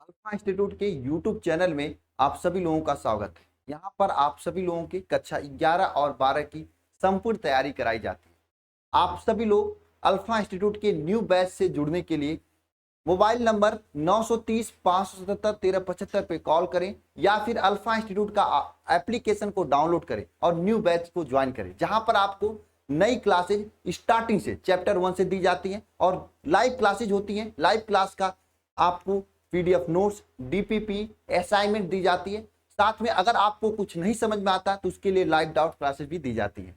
Alpha institute के YouTube channel में आप सभी लोगों का स्वागत है। यहाँ पर आप सभी लोगों की कक्षा 11 और 12 की संपूर्ण तैयारी कराई जाती है। आप सभी लोग अल्फा इंस्टीट्यूट के न्यू बैच से जुड़ने के लिए मोबाइल नंबर 930-577-1375 पे कॉल करें या फिर अल्फा इंस्टीट्यूट का एप्लीकेशन को डाउनलोड करें और न्यू बैच को ज्वाइन करें, जहां पर आपको नई क्लासेज स्टार्टिंग से चैप्टर 1 से दी जाती हैं और लाइव क्लासेज होती हैं। लाइव क्लास का आपको पीडीएफ नोट्स, डीपीपी, असाइनमेंट दी जाती है। साथ में अगर आपको कुछ नहीं समझ में आता तो उसके लिए लाइव डाउट क्लासेस भी दी जाती है,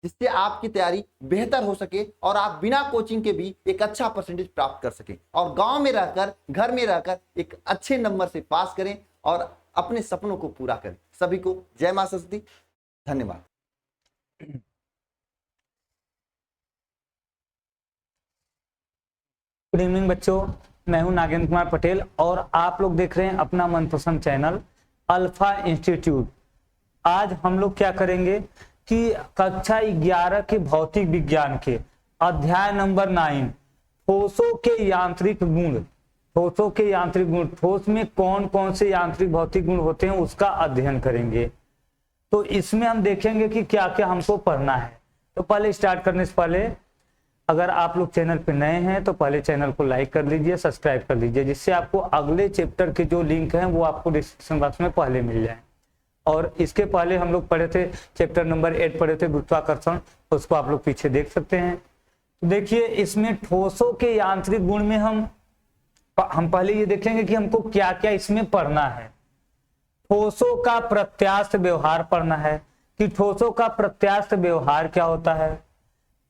जिससे आपकी तैयारी बेहतर हो सके और आप बिना कोचिंग के भी एक अच्छा परसेंटेज प्राप्त कर सकें और गांव में रहकर, घर में रहकर एक अच्छे नंबर से पास करें और अपने सपनों को पूरा करें। सभी को जय मां सरस्वती। धन्यवाद। गुड इवनिंग बच्चों, मैं हूं नागेंद्र कुमार पटेल और आप लोग देख रहे हैं अपना मनपसंद चैनल अल्फा इंस्टीट्यूट। आज हम लोग क्या करेंगे कि कक्षा 11 के भौतिक विज्ञान के अध्याय नंबर 9 ठोसों के यांत्रिक गुण। ठोसों के यांत्रिक गुण, ठोस में कौन कौन से यांत्रिक भौतिक गुण होते हैं उसका अध्ययन करेंगे। तो इसमें हम देखेंगे कि क्या क्या हमको पढ़ना है। तो पहले स्टार्ट करने से पहले अगर आप लोग चैनल पे नए हैं तो पहले चैनल को लाइक कर लीजिए, सब्सक्राइब कर लीजिए, जिससे आपको अगले चैप्टर के जो लिंक हैं वो आपको डिस्क्रिप्शन बॉक्स में पहले मिल जाए। और इसके पहले हम लोग पढ़े थे चैप्टर नंबर 8 पढ़े थे गुरुत्वाकर्षण, उसको आप लोग पीछे देख सकते हैं। तो देखिए इसमें ठोसों के यांत्रिक गुण में हम पहले ये देखेंगे कि हमको क्या क्या इसमें पढ़ना है। ठोसों का प्रत्यास्थ व्यवहार पढ़ना है कि ठोसों का प्रत्यास्थ व्यवहार क्या होता है।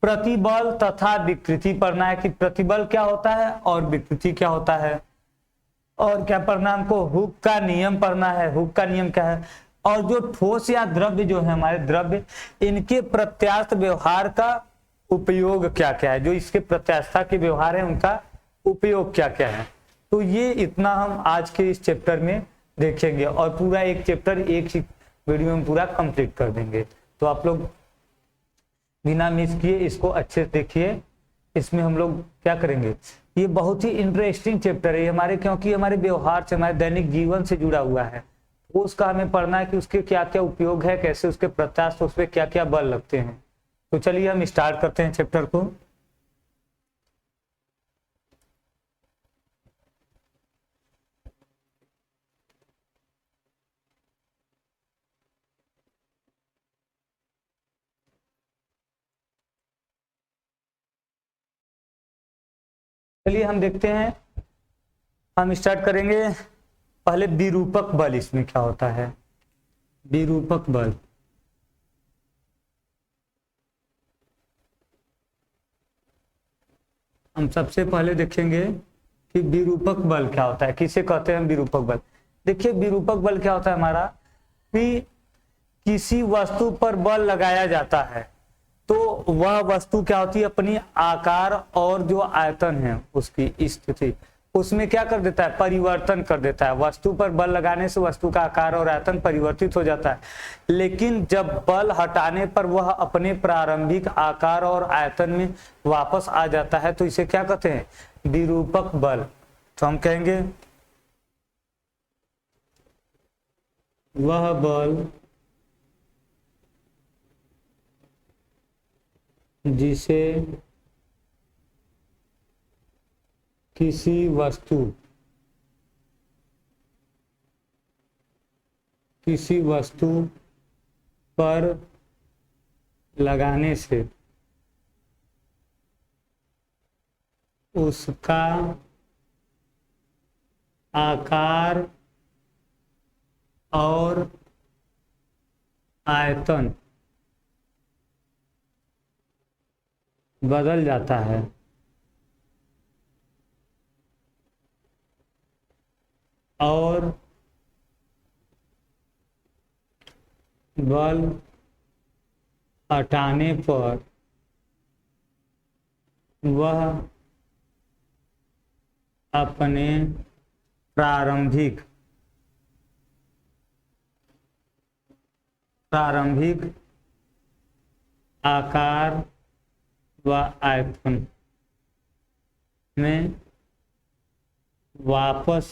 प्रतिबल तथा विकृति पढ़ना है कि प्रतिबल क्या होता है और विकृति क्या होता है। और क्या पढ़ना, हमको हुक का नियम पढ़ना है। हुक का नियम क्या है और जो ठोस या द्रव्य जो है हमारे द्रव्य, इनके प्रत्यास्थ व्यवहार का उपयोग क्या क्या है, जो इसके प्रत्यास्था के व्यवहार है उनका उपयोग क्या क्या है। तो ये इतना हम आज के इस चैप्टर में देखेंगे और पूरा एक चैप्टर एक ही वीडियो में पूरा कंप्लीट कर देंगे। तो आप लोग बिना मिस किए इसको अच्छे से देखिए। इसमें हम लोग क्या करेंगे, ये बहुत ही इंटरेस्टिंग चैप्टर है हमारे, क्योंकि हमारे व्यवहार से, हमारे दैनिक जीवन से जुड़ा हुआ है। उसका हमें पढ़ना है कि उसके क्या क्या उपयोग है, कैसे उसके प्रत्यास्थ, उस पर क्या क्या बल लगते हैं। तो चलिए हम स्टार्ट करते हैं चैप्टर को। चलिए हम देखते हैं, हम स्टार्ट करेंगे पहले विरूपक बल। इसमें क्या होता है विरूपक बल। हम सबसे पहले देखेंगे कि विरूपक बल क्या होता है, किसे कहते हैं विरूपक बल। देखिए विरूपक बल क्या होता है हमारा, कि किसी वस्तु पर बल लगाया जाता है तो वह वस्तु क्या होती है, अपनी आकार और जो आयतन है उसकी स्थिति, उसमें क्या कर देता है, परिवर्तन कर देता है। वस्तु पर बल लगाने से वस्तु का आकार और आयतन परिवर्तित हो जाता है, लेकिन जब बल हटाने पर वह अपने प्रारंभिक आकार और आयतन में वापस आ जाता है तो इसे क्या कहते हैं, विरूपक बल। तो हम कहेंगे वह बल जिसे किसी वस्तु पर लगाने से उसका आकार और आयतन बदल जाता है। और बल हटाने पर वह अपने प्रारंभिक आकार व आयतन में वापस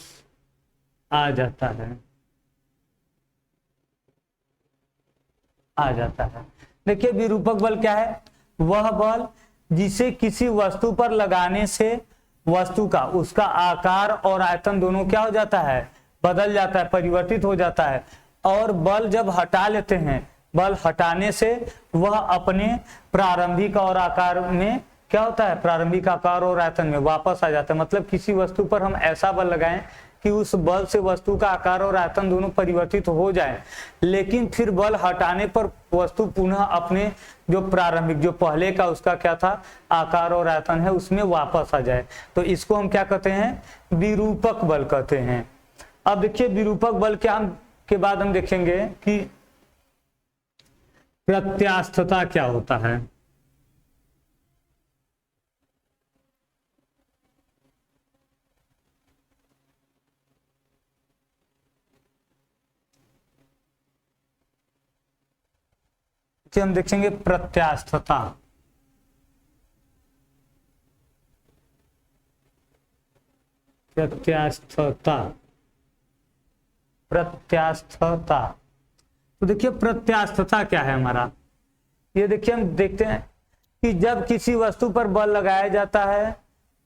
आ जाता है, आ जाता है। देखिए विरूपक बल क्या है? वह बल जिसे किसी वस्तु पर लगाने से वस्तु का उसका आकार और आयतन दोनों क्या हो जाता है? बदल जाता है, परिवर्तित हो जाता है। और बल जब हटा लेते हैं, बल हटाने से वह अपने प्रारंभिक और आकार में क्या होता है? प्रारंभिक आकार और आयतन में वापस आ जाता है। मतलब किसी वस्तु पर हम ऐसा बल लगाएं कि उस बल से वस्तु का आकार और आयतन दोनों परिवर्तित हो जाए, लेकिन फिर बल हटाने पर वस्तु पुनः अपने जो प्रारंभिक, जो पहले का उसका क्या था आकार और आयतन है, उसमें वापस आ जाए, तो इसको हम क्या कहते हैं? विरूपक बल कहते हैं। अब देखिए विरूपक बल के बाद हम देखेंगे कि प्रत्यास्थता क्या होता है। कि हम देखेंगे प्रत्यास्थता। प्रत्यास्थता, प्रत्यास्थता। तो देखिए प्रत्यास्थता क्या है हमारा? ये देखिए हम देखते हैं कि जब किसी वस्तु पर बल लगाया जाता है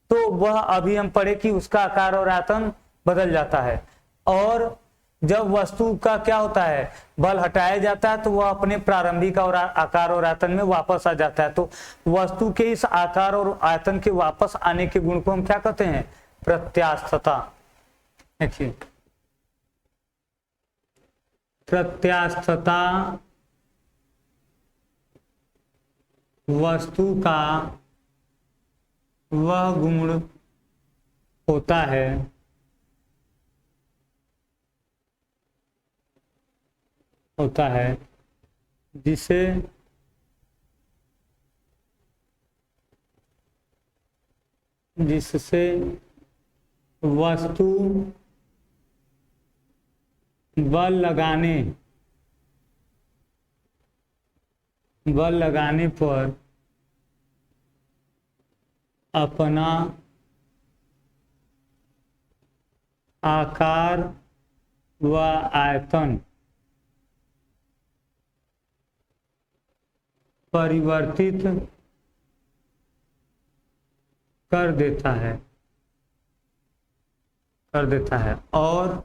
तो वह, अभी हम पढ़े कि उसका आकार और आयतन बदल जाता है, और जब वस्तु का क्या होता है? बल हटाया जाता है तो वह अपने प्रारंभिक और आकार और आयतन में वापस आ जाता है। तो वस्तु के इस आकार और आयतन के वापस आने के गुण को हम क्या कहते हैं? प्रत्यास्थता। देखिए प्रत्यास्थता वस्तु का वह गुण होता है जिसे जिससे वस्तु बल लगाने पर अपना आकार व आयतन परिवर्तित कर देता है और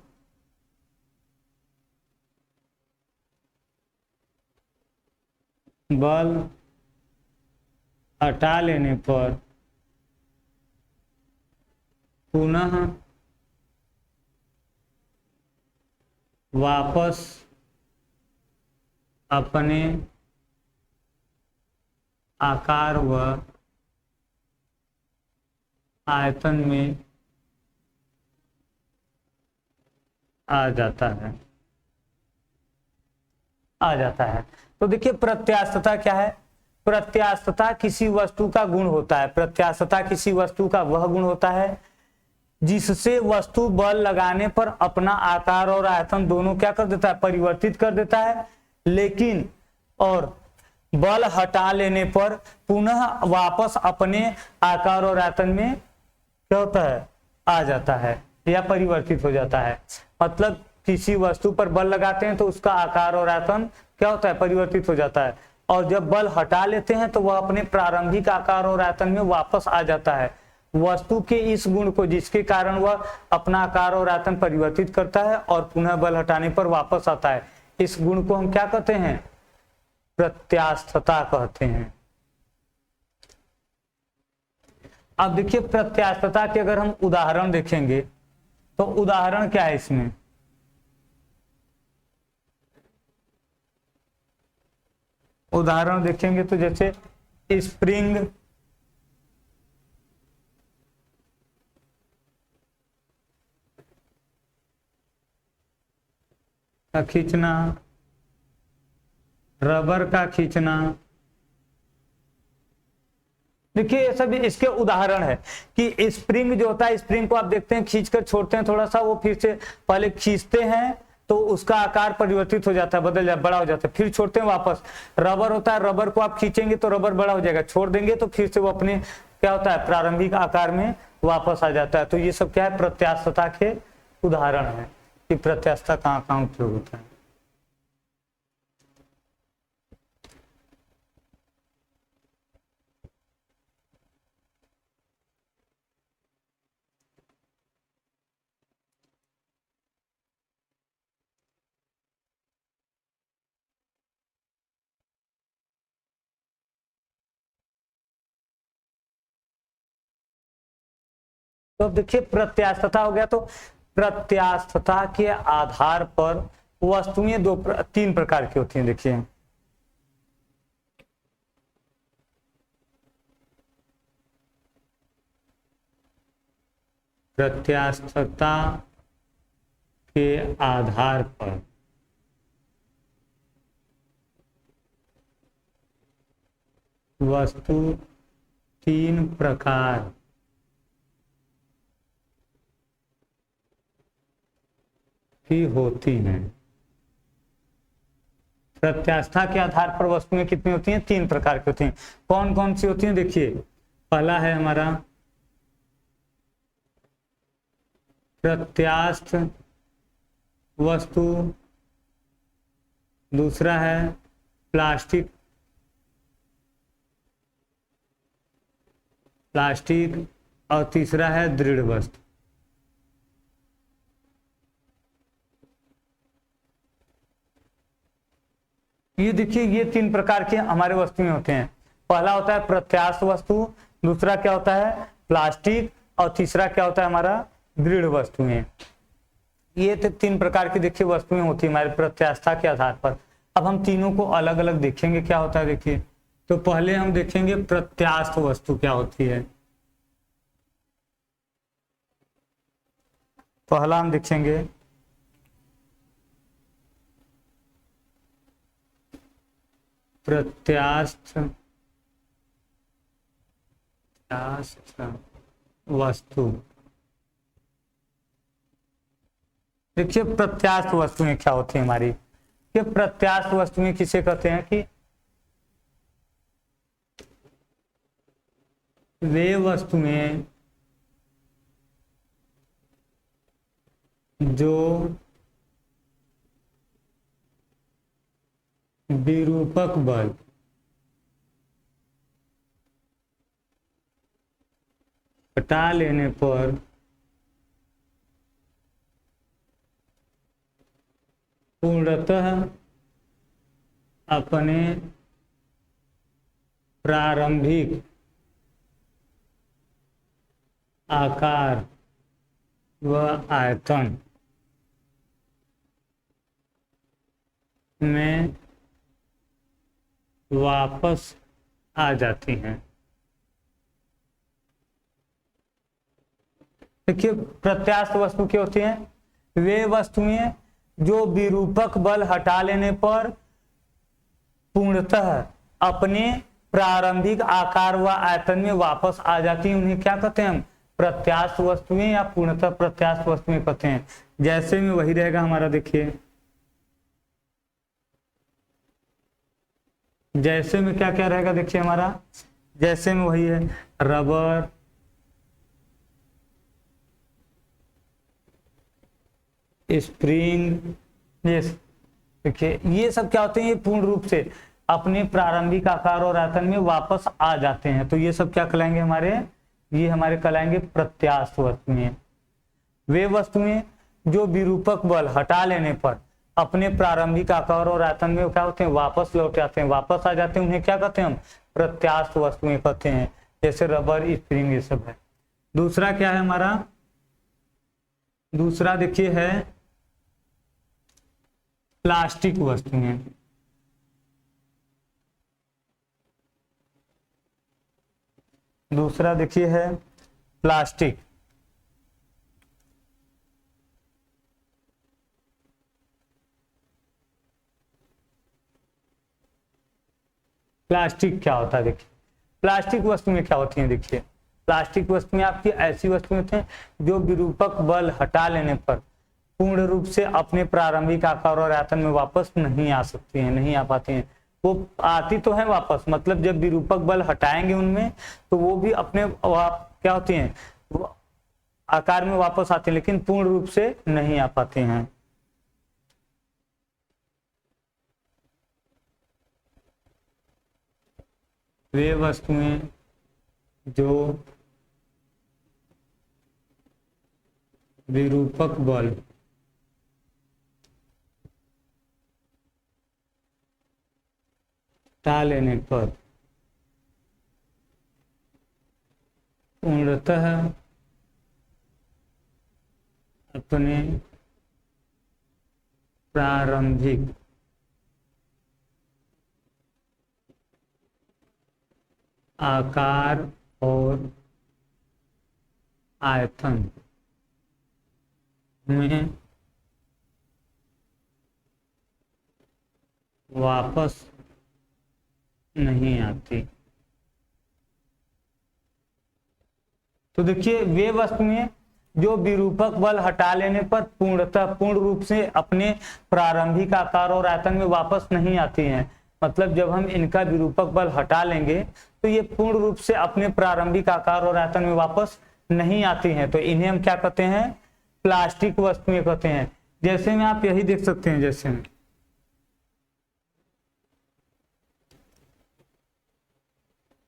बल हटा लेने पर पुनः वापस अपने आकार व आयतन में आ जाता है। तो देखिए प्रत्यास्थता क्या है? प्रत्यास्थता किसी वस्तु का गुण होता है। प्रत्यास्थता किसी वस्तु का वह गुण होता है जिससे वस्तु बल लगाने पर अपना आकार और आयतन दोनों क्या कर देता है? परिवर्तित कर देता है, लेकिन और बल हटा लेने पर पुनः वापस अपने आकार और आयतन में क्या होता है? आ जाता है या परिवर्तित हो जाता है। मतलब किसी वस्तु पर बल लगाते हैं तो उसका आकार और आयतन क्या होता है? परिवर्तित हो जाता है, और जब बल हटा लेते हैं तो वह अपने प्रारंभिक आकार और आयतन में वापस आ जाता है। वस्तु के इस गुण को, जिसके कारण वह अपना आकार और आयतन परिवर्तित करता है और पुनः बल हटाने पर वापस आता है, इस गुण को हम क्या कहते हैं? प्रत्यास्थता कहते हैं। अब देखिए प्रत्यास्थता के अगर हम उदाहरण देखेंगे तो उदाहरण क्या है इसमें? उदाहरण देखेंगे तो जैसे स्प्रिंग का खींचना, रबर का खींचना। देखिए ये सब इसके उदाहरण है कि स्प्रिंग जो होता है, स्प्रिंग को आप देखते हैं खींचकर छोड़ते हैं थोड़ा सा, वो फिर से पहले खींचते हैं तो उसका आकार परिवर्तित हो जाता है, बदल जाता है, बड़ा हो जाता है, फिर छोड़ते हैं वापस। रबर होता है, रबर को आप खींचेंगे तो रबर बड़ा हो जाएगा, छोड़ देंगे तो फिर से वो अपने क्या होता है? प्रारंभिक आकार में वापस आ जाता है। तो ये सब क्या है? प्रत्यास्थता के उदाहरण है। कि प्रत्यास्थता कहाँ कहाँ उपयोग होता है। तो अब देखिए प्रत्यास्थता हो गया, तो प्रत्यास्थता के आधार पर वस्तुएं तीन प्रकार की होती हैं। देखिए प्रत्यास्थता के आधार पर वस्तु तीन प्रकार की होती हैं। प्रत्यास्था के आधार पर वस्तुएं कितनी होती हैं? तीन प्रकार की होती हैं। कौन कौन सी होती हैं? देखिए पहला है हमारा प्रत्यास्थ वस्तु, दूसरा है प्लास्टिक और तीसरा है दृढ़ वस्तु। ये देखिए ये तीन प्रकार के हमारे वस्तुएं होते हैं। पहला होता है प्रत्यास्थ वस्तु, दूसरा क्या होता है प्लास्टिक और तीसरा क्या होता है हमारा दृढ़ वस्तुएं। ये तीन प्रकार की देखिए वस्तुएं होती है हमारे प्रत्यास्थता के आधार पर। अब हम तीनों को अलग अलग देखेंगे क्या होता है। देखिए तो पहले हम देखेंगे प्रत्यास्थ वस्तु क्या होती है। पहला हम देखेंगे प्रत्यास्थ वस्तु। देखिए प्रत्यास्थ वस्तुएं क्या होती है हमारी। ये प्रत्यास्थ वस्तुएं किसे कहते हैं कि वे वस्तुएं जो विरूपक बल हटा लेने पर पूर्णतः अपने प्रारंभिक आकार व आयतन में वापस आ जाती हैं। देखिए प्रत्यास्थ वस्तु क्या होती हैं? वे वस्तुएं जो विरूपक बल हटा लेने पर पूर्णतः अपने प्रारंभिक आकार व आयतन में वापस आ जाती हैं, उन्हें क्या कहते हैं हम? प्रत्यास्थ वस्तुएं या पूर्णतः प्रत्यास्थ वस्तुएं कहते हैं। जैसे में वही रहेगा हमारा। देखिए जैसे में क्या क्या रहेगा? देखिए हमारा जैसे में वही है रबर, स्प्रिंग। ये देखिए ये सब क्या होते हैं? ये पूर्ण रूप से अपने प्रारंभिक आकार और आयतन में वापस आ जाते हैं। तो ये सब क्या कहलाएंगे हमारे? ये हमारे कहलाएंगे प्रत्यास्थ वस्तुएं। वे वस्तुएं जो विरूपक बल हटा लेने पर अपने प्रारंभिक आकार और आयतन में क्या होते हैं? वापस लौट आते हैं, वापस आ जाते हैं, उन्हें क्या कहते हैं हम? प्रत्यास्थ वस्तुएं कहते हैं। जैसे रबर, स्प्रिंग, ये सब है। दूसरा क्या है हमारा? दूसरा देखिए है प्लास्टिक वस्तुएं। दूसरा देखिए है प्लास्टिक। प्लास्टिक क्या होता है? देखिए प्लास्टिक वस्तुएं क्या होती हैं? देखिए प्लास्टिक वस्तुएं आपकी ऐसी वस्तुएं होती हैं जो विरूपक बल हटा लेने पर पूर्ण रूप से अपने प्रारंभिक आकार और आयतन में वापस नहीं आ सकती हैं, नहीं आ पाती हैं। वो आती तो है वापस, मतलब जब विरूपक बल हटाएंगे उनमें तो वो भी अपने क्या होती हैं? आकार में वापस आती हैं, लेकिन पूर्ण रूप से नहीं आ पाते हैं। वे वस्तुएं जो विरूपक बल हटा लेने पर पूर्णतः अपने प्रारंभिक आकार और आयतन में वापस नहीं आती। तो देखिए, वे वस्तुएं जो विरूपक बल हटा लेने पर पूर्ण रूप से अपने प्रारंभिक आकार और आयतन में वापस नहीं आती हैं। मतलब जब हम इनका विरूपक बल हटा लेंगे तो ये पूर्ण रूप से अपने प्रारंभिक आकार और आयतन में वापस नहीं आती हैं। तो इन्हें हम क्या कहते हैं? प्लास्टिक वस्तुएं कहते हैं। जैसे में आप यही देख सकते हैं,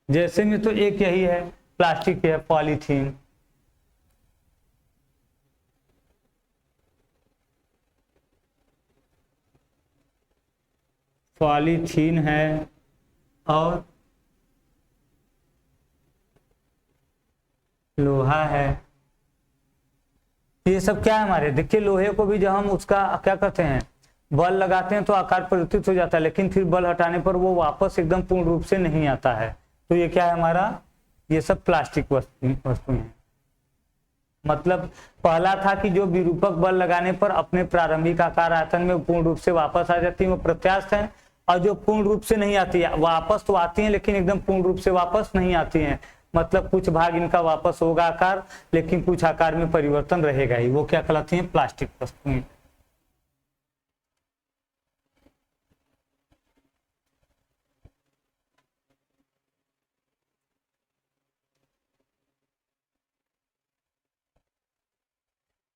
जैसे में तो एक यही है, प्लास्टिक है, पॉलीथीन। पॉलीथीन है और लोहा है। ये सब क्या है हमारे? देखिए, लोहे को भी जब हम उसका क्या कहते हैं, बल लगाते हैं तो आकार परिवर्तित हो जाता है, लेकिन फिर बल हटाने पर वो वापस एकदम पूर्ण रूप से नहीं आता है। तो ये क्या है हमारा? ये सब प्लास्टिक वस्तुएं हैं। मतलब पहला था कि जो विरूपक बल लगाने पर अपने प्रारंभिक आकार आयतन में पूर्ण रूप से वापस आ जाती है, वो प्रत्यास्थ है। और जो पूर्ण रूप से नहीं आती है, वापस तो आती है लेकिन एकदम पूर्ण रूप से वापस नहीं आती है। मतलब कुछ भाग इनका वापस होगा आकार, लेकिन कुछ आकार में परिवर्तन रहेगा ही। वो क्या कहलाती हैं? प्लास्टिक वस्तुएं।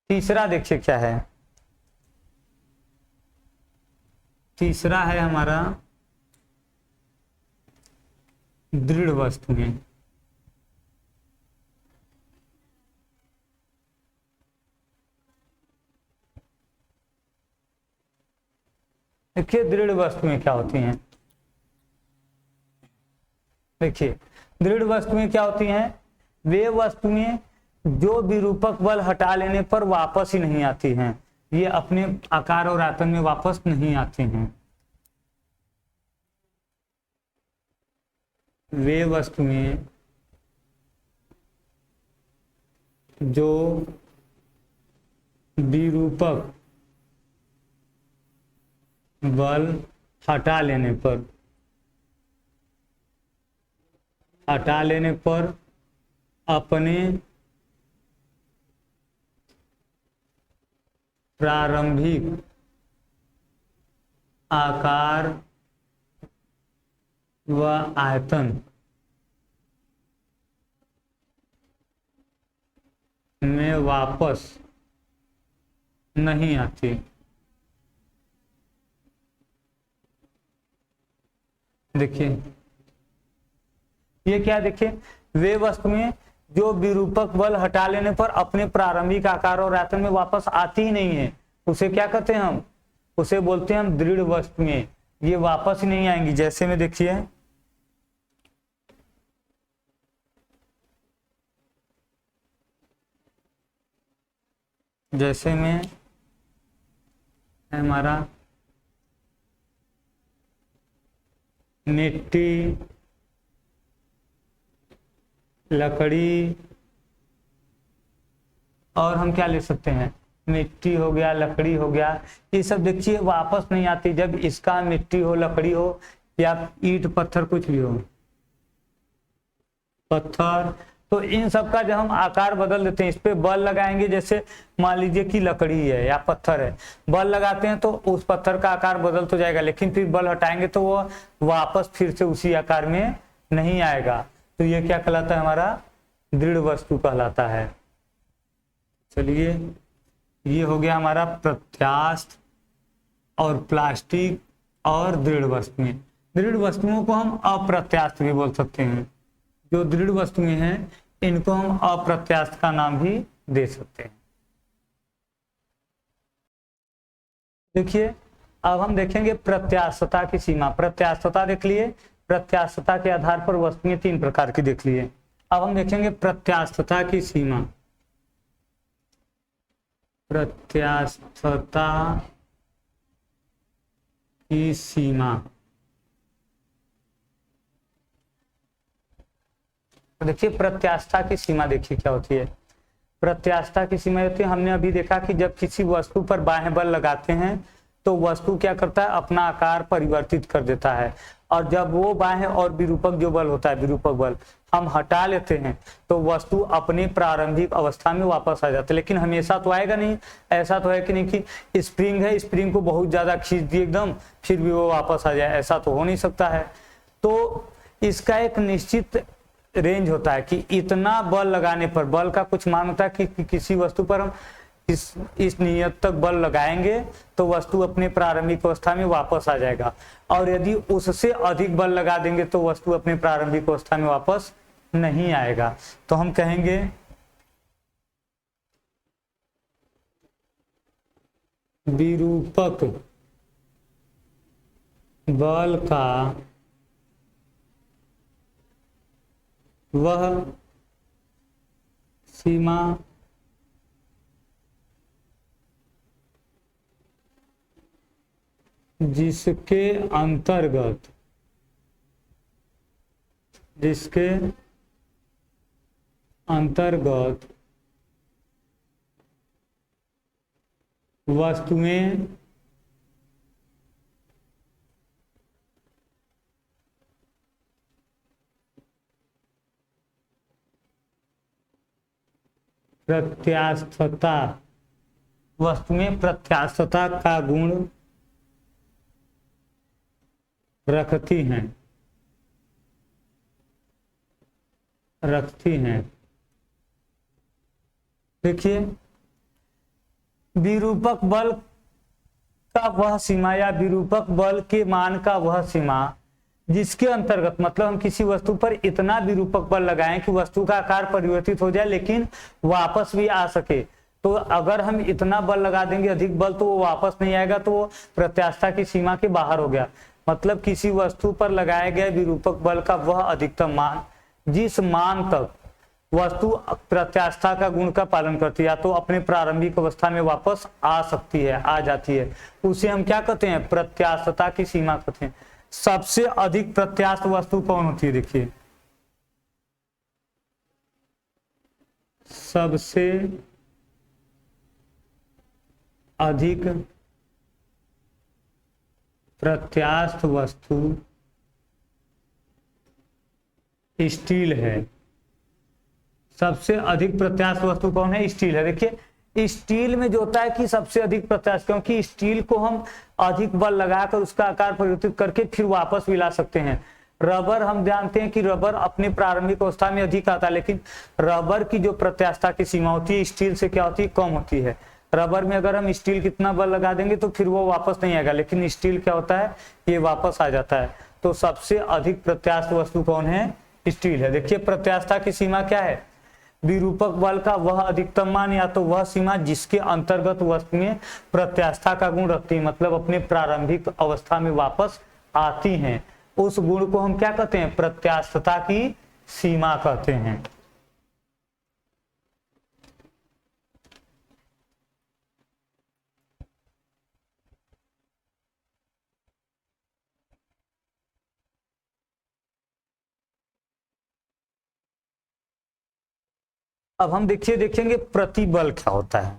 तीसरा देखिए क्या है? तीसरा है हमारा दृढ़ वस्तुएं। देखिए, दृढ़ वस्तुएं क्या होती हैं? देखिए, दृढ़ वस्तुएं क्या होती हैं? वे वस्तुएं जो विरूपक बल हटा लेने पर वापस ही नहीं आती हैं। ये अपने आकार और आयतन में वापस नहीं आती हैं। वे वस्तुएं जो विरूपक बल हटा लेने पर अपने प्रारंभिक आकार व आयतन में वापस नहीं आती। देखिए, ये क्या? देखिए, वे वस्तुएं जो विरूपक बल हटा लेने पर अपने प्रारंभिक आकार और आयतन में वापस आती ही नहीं है, उसे क्या कहते हैं हम? उसे बोलते हैं हम दृढ़ वस्तुएं। ये वापस ही नहीं आएंगी। जैसे में देखिए, जैसे में हमारा मिट्टी, लकड़ी, और हम क्या ले सकते हैं? मिट्टी हो गया, लकड़ी हो गया। ये सब देखिए वापस नहीं आती। जब इसका मिट्टी हो, लकड़ी हो, या ईंट पत्थर कुछ भी हो, पत्थर, तो इन सब का जब हम आकार बदल देते हैं, इस पे बल लगाएंगे, जैसे मान लीजिए कि लकड़ी है या पत्थर है, बल लगाते हैं तो उस पत्थर का आकार बदल तो जाएगा, लेकिन फिर बल हटाएंगे तो वो वापस फिर से उसी आकार में नहीं आएगा। तो ये क्या कहलाता है? हमारा दृढ़ वस्तु कहलाता है। चलिए, ये हो गया हमारा प्रत्यास्थ और प्लास्टिक और दृढ़ वस्तुएं। दृढ़ वस्तुओं को हम अप्रत्यास्थ भी बोल सकते हैं। जो दृढ़ वस्तुएं हैं इनको हम अप्रत्यास्थ का नाम भी दे सकते हैं। देखिए अब हम देखेंगे प्रत्यास्थता की सीमा। प्रत्यास्थता देख लिए, प्रत्यास्थता के आधार पर वस्तुएं 3 प्रकार की देख लिए। अब हम देखेंगे प्रत्यास्थता की सीमा। प्रत्यास्थता की सीमा देखिए, प्रत्यास्थता की सीमा देखिए क्या होती है। प्रत्यास्थता की सीमा होती है, हमने अभी देखा कि जब किसी वस्तु पर बाह्य बल लगाते हैं तो वस्तु क्या करता है, अपना आकार परिवर्तित कर देता है। और जब वो बाह्य और विरूपक जो बल होता है, विरूपक बल हम हटा लेते हैं तो वस्तु अपने प्रारंभिक अवस्था में वापस आ जाती है। लेकिन हमेशा तो आएगा नहीं। ऐसा तो है कि नहीं कि स्प्रिंग है, स्प्रिंग को बहुत ज्यादा खींच दिए एकदम, फिर भी वो वापस आ जाए, ऐसा तो हो नहीं सकता है। तो इसका एक निश्चित रेंज होता है कि इतना बल लगाने पर, बल का कुछ मान होता है कि किसी वस्तु पर हम इस नियत तक बल लगाएंगे तो वस्तु अपने प्रारंभिक अवस्था में वापस आ जाएगा, और यदि उससे अधिक बल लगा देंगे तो वस्तु अपने प्रारंभिक अवस्था में वापस नहीं आएगा। तो हम कहेंगे विरूपक बल का वह सीमा जिसके अंतर्गत वस्तुएं प्रत्यास्थता का गुण रखती हैं। देखिए विरूपक बल का वह सीमा या विरूपक बल के मान का वह सीमा जिसके अंतर्गत, मतलब हम किसी वस्तु पर इतना विरूपक बल लगाएं कि वस्तु का आकार परिवर्तित हो जाए लेकिन वापस भी आ सके। तो अगर हम इतना बल लगा देंगे अधिक बल तो वो वापस नहीं आएगा, तो वो प्रत्यास्थता की सीमा के बाहर हो गया। मतलब किसी वस्तु पर लगाए गए विरूपक बल का वह अधिकतम मान जिस मान तक वस्तु प्रत्यास्थता का गुण का पालन करती है, या तो अपने प्रारंभिक अवस्था में वापस आ सकती है, आ जाती है, उसे हम क्या कहते हैं, प्रत्यास्थता की सीमा कहते हैं। सबसे अधिक प्रत्यास्थ वस्तु कौन होती है, देखिए सबसे अधिक प्रत्यास्थ वस्तु स्टील है। सबसे अधिक प्रत्यास्थ वस्तु कौन है, स्टील है। देखिए स्टील में जो होता है कि सबसे अधिक प्रत्यास्थ, क्योंकि स्टील को हम अधिक बल लगाकर उसका आकार परिवर्तित करके फिर वापस भी ला सकते हैं। रबर हम जानते हैं कि रबर अपने प्रारंभिक अवस्था में अधिक आता है, लेकिन रबर की जो प्रत्यास्थता की सीमा होती है स्टील से क्या होती है, कम होती है। रबर में अगर हम स्टील कितना बल लगा देंगे तो फिर वो वापस नहीं आएगा, लेकिन स्टील क्या होता है, ये वापस आ जाता है। तो सबसे अधिक प्रत्यास्थ वस्तु कौन है, स्टील है। देखिए प्रत्यास्थता की सीमा क्या है, विरूपक बल का वह अधिकतम मान या तो वह सीमा जिसके अंतर्गत वस्तुएं प्रत्यास्थता का गुण रखती है, मतलब अपने प्रारंभिक अवस्था में वापस आती हैं, उस गुण को हम क्या कहते हैं, प्रत्यास्थता की सीमा कहते हैं। अब हम देखेंगे प्रतिबल क्या होता है।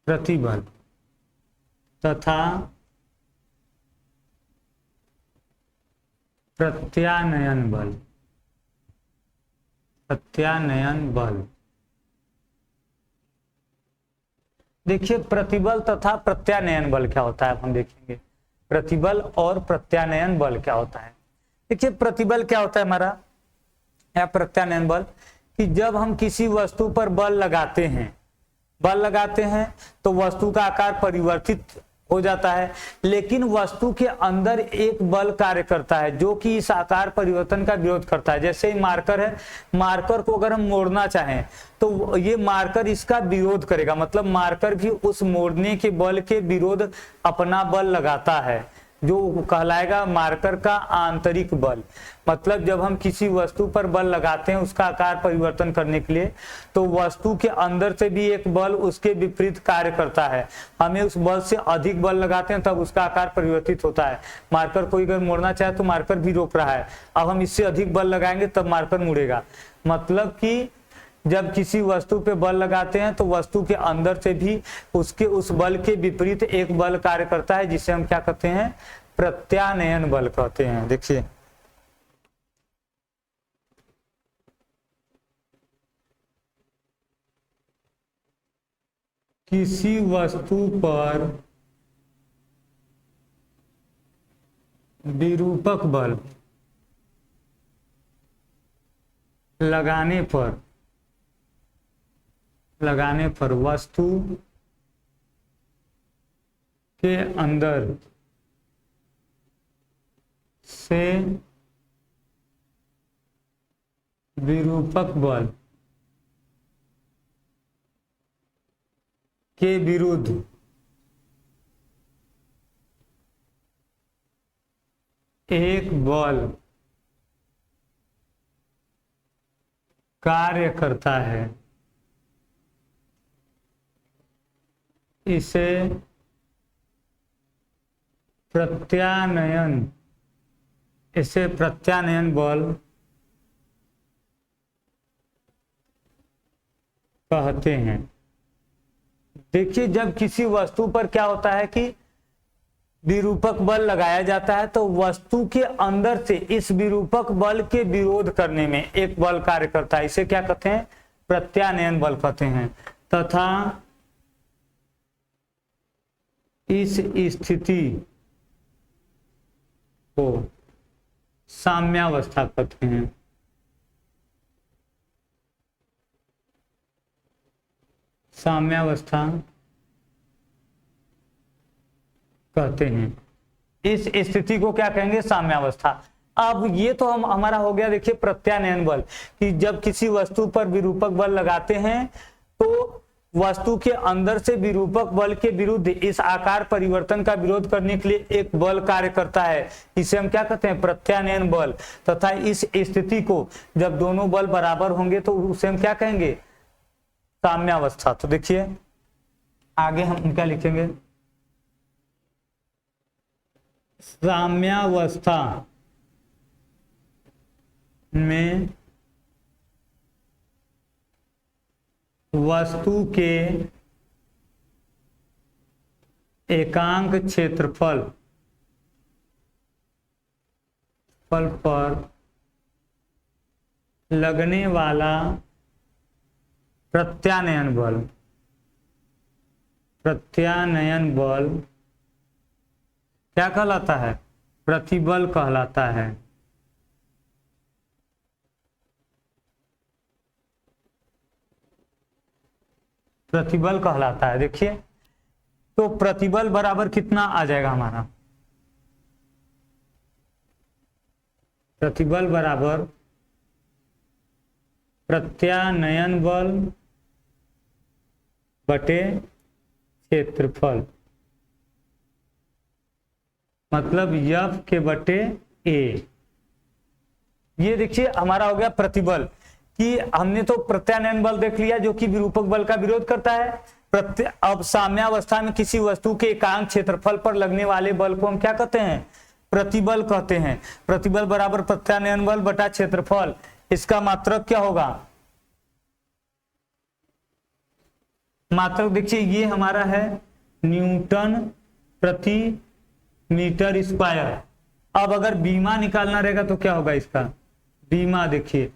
प्रतिबल तथा प्रत्यानयन बल। देखिए प्रतिबल तथा प्रत्यानयन बल क्या होता है, हम देखेंगे प्रतिबल और प्रत्यानयन बल क्या होता है। देखिए प्रतिबल क्या होता है हमारा, या प्रत्यानयन बल, कि जब हम किसी वस्तु पर बल लगाते हैं, बल लगाते हैं तो वस्तु का आकार परिवर्तित हो जाता है, लेकिन वस्तु के अंदर एक बल कार्य करता है जो कि इस आकार परिवर्तन का विरोध करता है। जैसे मार्कर है, मार्कर को अगर हम मोड़ना चाहें तो ये मार्कर इसका विरोध करेगा, मतलब मार्कर भी उस मोड़ने के बल के विरोध अपना बल लगाता है, जो कहलाएगा मार्कर का आंतरिक बल। मतलब जब हम किसी वस्तु पर बल लगाते हैं उसका आकार परिवर्तन करने के लिए, तो वस्तु के अंदर से भी एक बल उसके विपरीत कार्य करता है। हमें उस बल से अधिक बल लगाते हैं तब उसका आकार परिवर्तित होता है। मार्कर कोई अगर मोड़ना चाहे तो मार्कर भी रोक रहा है, अब हम इससे अधिक बल लगाएंगे तब मार्कर मुड़ेगा। मतलब कि जब किसी वस्तु पे बल लगाते हैं तो वस्तु के अंदर से भी उसके उस बल के विपरीत एक बल कार्य करता है, जिसे हम क्या कहते हैं, प्रत्यानयन बल कहते हैं। देखिए किसी वस्तु पर विरूपक बल लगाने पर वस्तु के अंदर से विरूपक बल के विरुद्ध एक बल कार्य करता है, इसे प्रत्यानयन बल कहते हैं। देखिए जब किसी वस्तु पर क्या होता है कि विरूपक बल लगाया जाता है तो वस्तु के अंदर से इस विरूपक बल के विरोध करने में एक बल कार्य करता है, इसे क्या कहते हैं, प्रत्यानयन बल कहते हैं। तथा इस स्थिति को साम्यावस्था कहते हैं। साम्यावस्था कहते हैं, इस स्थिति को क्या कहेंगे, साम्यावस्था। अब ये तो हमारा हो गया देखिए प्रत्यानयन बल, कि जब किसी वस्तु पर विरूपक बल लगाते हैं तो वस्तु के अंदर से विरूपक बल के विरुद्ध इस आकार परिवर्तन का विरोध करने के लिए एक बल कार्य करता है, इसे हम क्या कहते हैं, प्रत्यानयन बल। तथा इस स्थिति को जब दोनों बल बराबर होंगे तो उसे हम क्या कहेंगे, साम्यावस्था। तो देखिए आगे हम क्या लिखेंगे, साम्यावस्था में वस्तु के एकांक क्षेत्रफल पर लगने वाला प्रत्यानयन बल क्या कहलाता है, प्रतिबल कहलाता है। प्रतिबल कहलाता है। देखिए तो प्रतिबल बराबर कितना आ जाएगा हमारा, प्रतिबल बराबर प्रत्यानयन बल बटे क्षेत्रफल, मतलब F के बटे A। ये देखिए हमारा हो गया प्रतिबल, कि हमने तो प्रत्यानयन बल देख लिया जो कि विरूपक बल का विरोध करता है। अब साम्यावस्था में किसी वस्तु के एकांक क्षेत्रफल पर लगने वाले बल को हम क्या कहते हैं, प्रतिबल कहते हैं। प्रतिबल बराबर प्रत्यानयन बल बटा क्षेत्रफल, इसका मात्रक क्या होगा, मात्रक देखिए ये हमारा है न्यूटन प्रति मीटर स्क्वायर। अब अगर बीमा निकालना रहेगा तो क्या होगा इसका, बीमा देखिए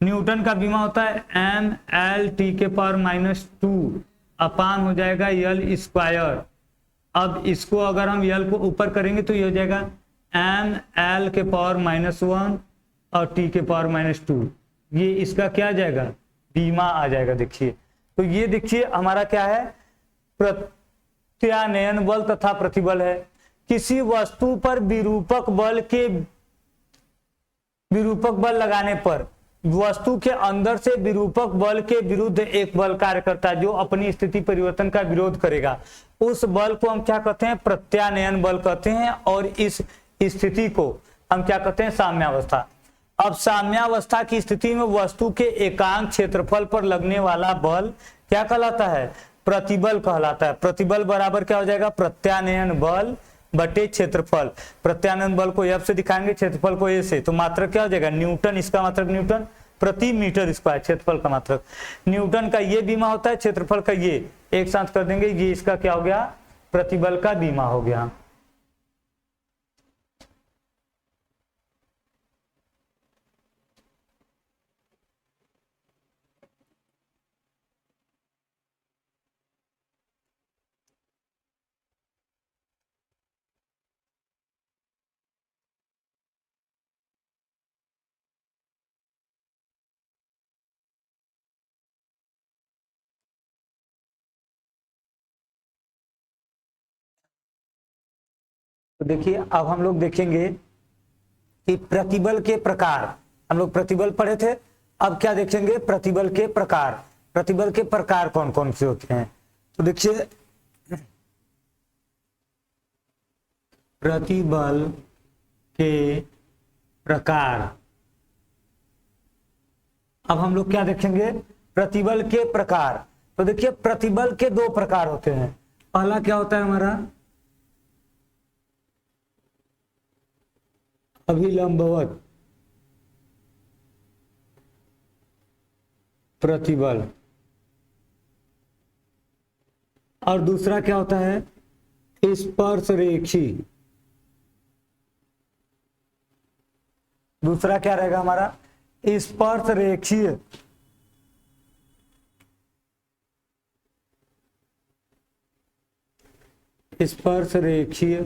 न्यूटन का बीमा होता है mL/-2 अपान हो जाएगा L स्क्वायर। अब इसको अगर हम L को ऊपर करेंगे तो ये हो जाएगा mL/-1 और T/-2। ये इसका क्या आ जाएगा, बीमा आ जाएगा। देखिए तो ये देखिए हमारा क्या है, प्रत्यानयन बल तथा प्रतिबल है। किसी वस्तु पर विरूपक बल लगाने पर वस्तु के अंदर से विरूपक बल के विरुद्ध एक बल कार्य करता है जो अपनी स्थिति परिवर्तन का विरोध करेगा। उस बल को हम क्या कहते हैं, प्रत्यानयन बल कहते हैं। और इस स्थिति को हम क्या कहते हैं, साम्यावस्था। अब साम्यावस्था की स्थिति में वस्तु के एकांक क्षेत्रफल पर लगने वाला बल क्या कहलाता है, प्रतिबल कहलाता है। प्रतिबल बराबर क्या हो जाएगा, प्रत्यानयन बल बटे क्षेत्रफल। प्रत्यानयन बल को F से दिखाएंगे, क्षेत्रफल को A से, तो मात्रक क्या हो जाएगा, न्यूटन। इसका मात्रक न्यूटन प्रति मीटर स्क्वायर, क्षेत्रफल का मात्रक। न्यूटन का ये बीमा होता है, क्षेत्रफल का ये, एक साथ कर देंगे, ये इसका क्या हो गया, प्रतिबल का बीमा हो गया। तो देखिए अब हम लोग देखेंगे कि प्रतिबल के प्रकार, हम लोग प्रतिबल पढ़े थे, अब क्या देखेंगे, प्रतिबल के प्रकार। प्रतिबल के प्रकार कौन कौन से होते हैं, तो देखिए प्रतिबल के प्रकार। अब हम लोग क्या देखेंगे, प्रतिबल के प्रकार। तो देखिए प्रतिबल के दो प्रकार होते हैं। पहला क्या होता है हमारा, अभिलंबवत प्रतिबल, और दूसरा क्या होता है, स्पर्श रेखी। दूसरा क्या रहेगा हमारा, स्पर्श रेखीय स्पर्श रेखीय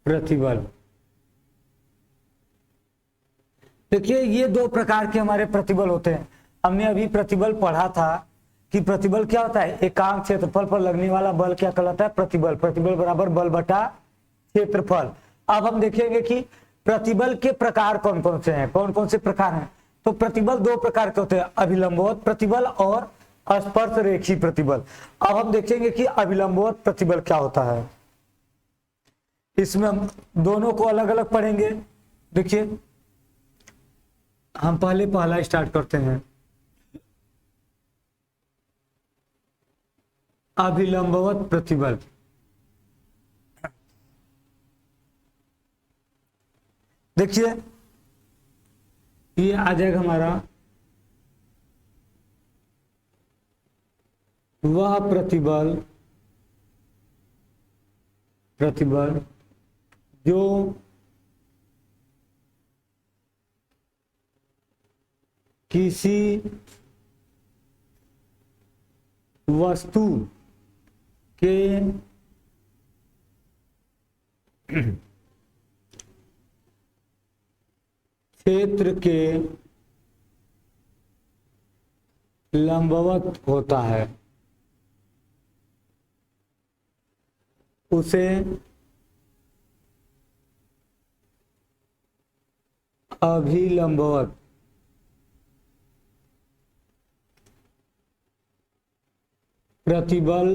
प्रतिबल। देखिए ये दो प्रकार के हमारे प्रतिबल होते हैं। हमने अभी प्रतिबल पढ़ा था कि प्रतिबल क्या होता है, एकांक क्षेत्रफल पर लगने वाला बल क्या कहलाता है, प्रतिबल। प्रतिबल बराबर बल बटा क्षेत्रफल। अब हम देखेंगे कि प्रतिबल के प्रकार कौन कौन से हैं, कौन कौन से प्रकार हैं। तो प्रतिबल दो प्रकार के होते हैं, अभिलंबवत प्रतिबल और स्पर्श रेखी प्रतिबल। अब हम देखेंगे कि अभिलंबवत प्रतिबल क्या होता है। इसमें हम दोनों को अलग अलग पढ़ेंगे। देखिए हम पहले पहला स्टार्ट करते हैं, अभिलंबवत प्रतिबल। देखिए ये आ जाएगा हमारा वह प्रतिबल जो किसी वस्तु के क्षेत्र के लंबवत होता है, उसे अभिलंबवत प्रतिबल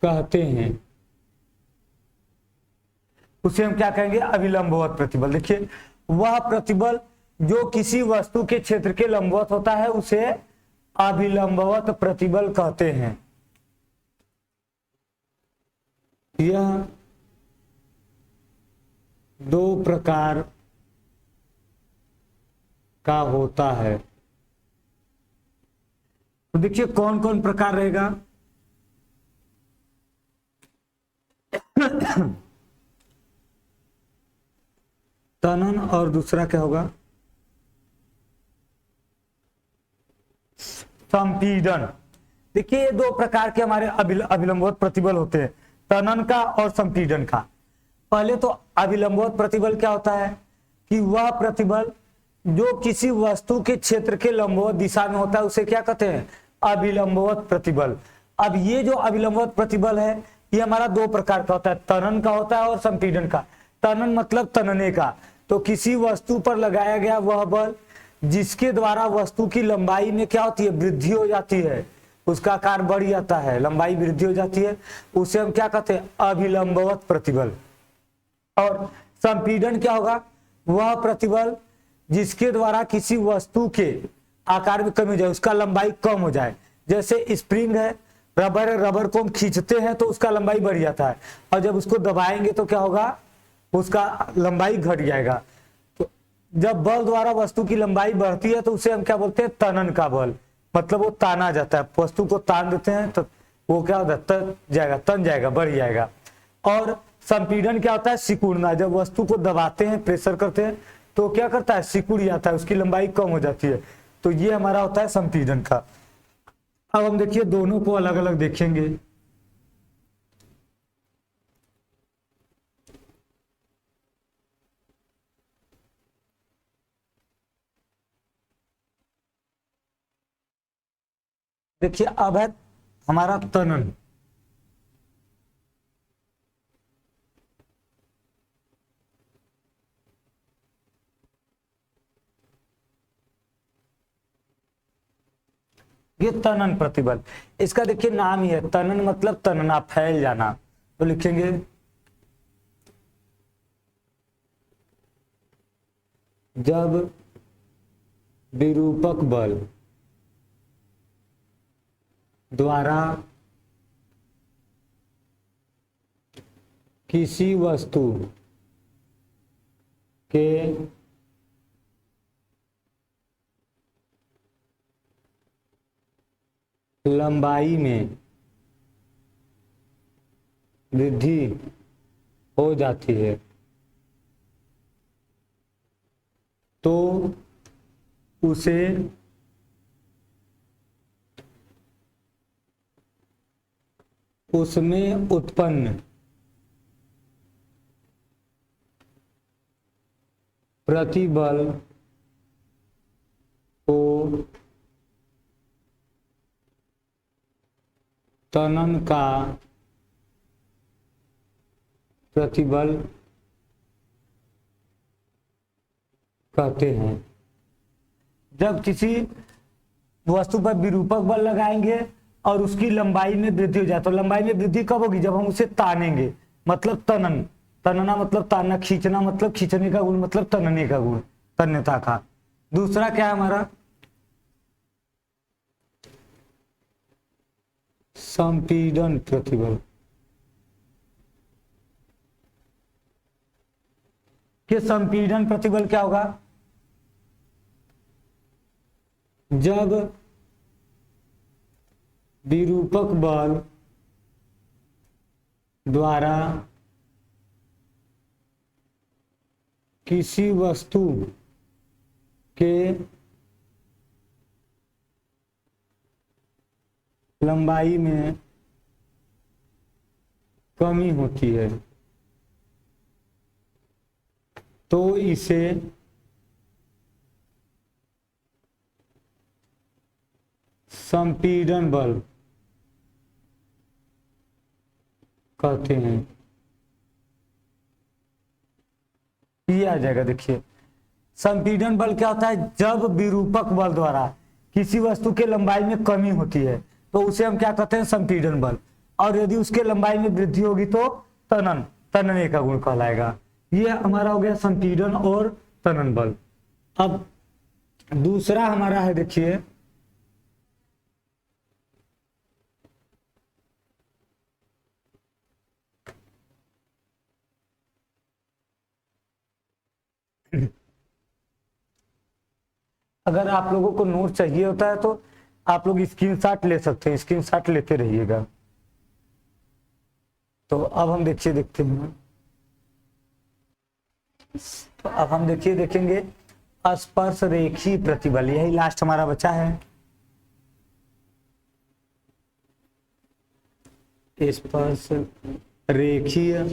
कहते हैं। उसे हम क्या कहेंगे, अभिलंबवत प्रतिबल। देखिए वह प्रतिबल जो किसी वस्तु के क्षेत्र के लंबवत होता है उसे अभिलंबवत प्रतिबल कहते हैं। यह दो प्रकार का होता है। तो देखिए कौन कौन प्रकार रहेगा, तनन और दूसरा क्या होगा, संपीड़न। देखिए ये दो प्रकार के हमारे अभिलंबवत प्रतिबल होते हैं, तनन का और संपीड़न का। पहले तो अभिलंबवत प्रतिबल क्या होता है कि वह प्रतिबल जो किसी वस्तु के क्षेत्र के लंबवत दिशा में होता है उसे क्या कहते हैं? अभिलंबवत प्रतिबल। अब ये जो अभिलंबवत प्रतिबल है ये हमारा दो प्रकार का होता है, तनन का होता है और संपीड़न का। तनन मतलब तनने का, तो किसी वस्तु पर लगाया गया वह बल जिसके द्वारा वस्तु की लंबाई में क्या होती है? वृद्धि हो जाती है, उसका आकार बढ़ जाता है, लंबाई वृद्धि हो जाती है, उसे हम क्या कहते हैं? अभिलंबवत प्रतिबल। और संपीड़न क्या होगा? वह प्रतिबल जिसके द्वारा किसी वस्तु के आकार में कमी हो जाए, उसका लंबाई कम हो जाए। जैसे स्प्रिंग है, रबर है, रबर को हम खींचते हैं तो उसका लंबाई बढ़ जाता है, और जब उसको दबाएंगे तो क्या होगा? उसका लंबाई घट जाएगा। तो जब बल द्वारा वस्तु की लंबाई बढ़ती है तो उसे हम क्या बोलते हैं? तनन का बल। मतलब वो ताना जाता है, वस्तु को तान देते हैं तो वो क्या होता है? तन जाएगा, बढ़ जाएगा। और संपीड़न क्या होता है? सिकुड़ना। जब वस्तु को दबाते हैं, प्रेशर करते हैं तो क्या करता है? सिकुड़ जाता है, उसकी लंबाई कम हो जाती है। तो ये हमारा होता है संपीड़न का। अब हम देखिए दोनों को अलग अलग देखेंगे। देखिए अब है हमारा तनन। ये तनन प्रतिबल, इसका देखिए नाम ही है, तनन मतलब तनना, फैल जाना। तो लिखेंगे जब विरूपक बल द्वारा किसी वस्तु के लंबाई में वृद्धि हो जाती है तो उसे उसमें उत्पन्न प्रतिबल को तनन का प्रतिबल कहते हैं। जब किसी वस्तु पर विरूपक बल लगाएंगे और उसकी लंबाई में वृद्धि हो जाए, तो लंबाई में वृद्धि कब होगी? जब हम उसे तानेंगे, मतलब तनन। तनना मतलब तानना, खींचना मतलब खींचने का गुण, मतलब तनने का गुण, तन्यता का। दूसरा क्या है हमारा? संपीड़न प्रतिबल। कि संपीड़न प्रतिबल क्या होगा? जब विरूपक बल द्वारा किसी वस्तु के लंबाई में कमी होती है तो इसे संपीड़न बल कहते हैं। ये आ जाएगा। देखिए संपीड़न बल क्या होता है? जब विरूपक बल द्वारा किसी वस्तु के लंबाई में कमी होती है तो उसे हम क्या कहते हैं? संपीड़न बल। और यदि उसके लंबाई में वृद्धि होगी तो तनन, तनने का गुण कहलाएगा। ये हमारा हो गया संपीड़न और तनन बल। अब दूसरा हमारा है, देखिए अगर आप लोगों को नोट चाहिए होता है तो आप लोग स्क्रीनशॉट ले सकते हैं, स्क्रीनशॉट लेते रहिएगा। तो अब हम देखते हैं। तो अब हम देखेंगे स्पर्श रेखीय प्रतिबल। यही लास्ट हमारा बचा है, स्पर्श रेखीय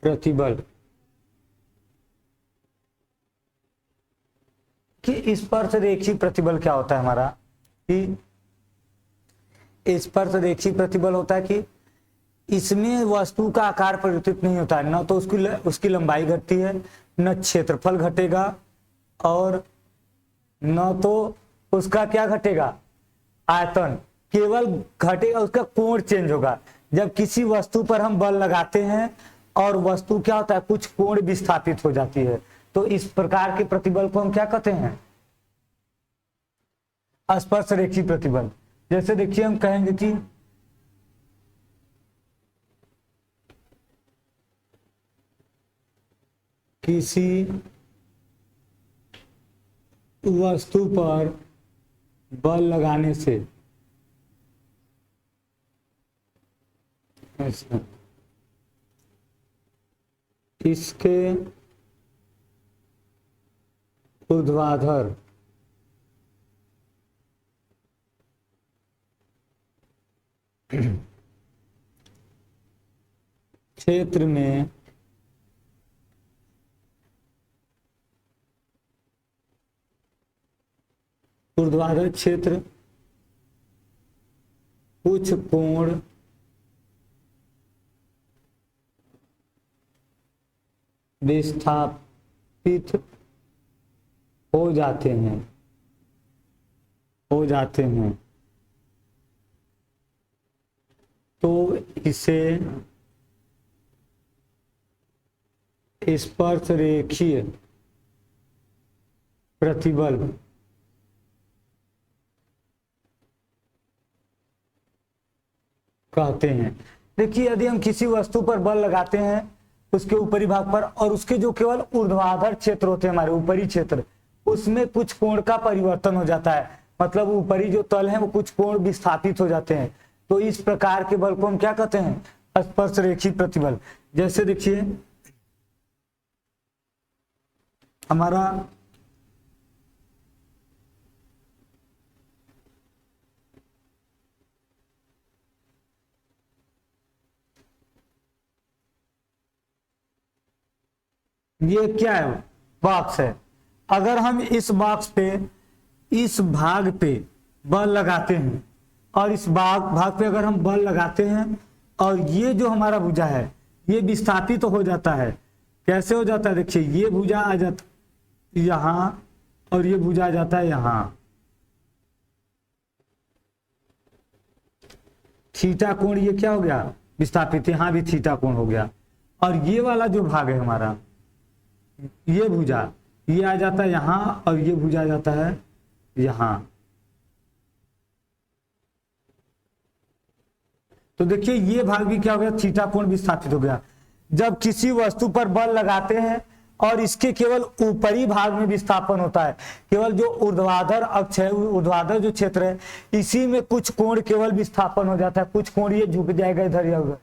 प्रतिबल। कि स्पर्शरेखी प्रतिबल क्या होता है हमारा, कि स्पर्शरेखी प्रतिबल होता है कि इसमें वस्तु का आकार परिवर्तित नहीं होता है, न तो उसकी लंबाई घटती है, न क्षेत्रफल घटेगा, और न तो उसका क्या घटेगा, आयतन, केवल घटेगा उसका कोण चेंज होगा। जब किसी वस्तु पर हम बल लगाते हैं और वस्तु क्या होता है, कुछ कोण विस्थापित हो जाती है, तो इस प्रकार के प्रतिबल को हम क्या कहते हैं, स्पर्शरेखी प्रतिबल। जैसे देखिए हम कहेंगे कि किसी वस्तु पर बल लगाने से ऐसा इसके ऊर्ध्वाधर क्षेत्र में ऊर्ध्वाधर क्षेत्र कुछ कोण विस्थापित हो जाते हैं, तो इसे स्पर्शरेखीय प्रतिबल कहते हैं। देखिए यदि हम किसी वस्तु पर बल लगाते हैं उसके ऊपरी भाग पर, और उसके जो केवल ऊर्ध्वाधर क्षेत्र होते हैं, हमारे ऊपरी क्षेत्र, उसमें कुछ कोण का परिवर्तन हो जाता है, मतलब ऊपरी जो तल है वो कुछ कोण विस्थापित हो जाते हैं, तो इस प्रकार के बल को हम क्या कहते हैं, स्पर्शरेखी प्रतिबल। जैसे देखिए हमारा ये क्या है, बॉक्स है। अगर हम इस बॉक्स पे, इस भाग पे बल लगाते हैं, और इस भाग पे अगर हम बल लगाते हैं, और ये जो हमारा भुजा है ये विस्थापित तो हो जाता है। कैसे हो जाता है, देखिए ये भुजा आ जाता यहां और ये भुजा आ जाता है यहां, थीटा कोण ये क्या हो गया, विस्थापित, यहां भी थीटा कोण हो गया। और ये वाला जो भाग है हमारा, ये भुजा ये आ जाता है यहां, और ये भुजा आ जाता है यहां। तो देखिए ये भाग भी क्या हो गया, थीटा कोण विस्थापित हो गया। जब किसी वस्तु पर बल लगाते हैं और इसके केवल ऊपरी भाग में विस्थापन होता है, केवल जो ऊर्ध्वाधर अक्ष है, ऊर्ध्वाधर जो क्षेत्र है, इसी में कुछ कोण केवल विस्थापन हो जाता है, कुछ कोण ये झुक जाएगा इधर या उधर,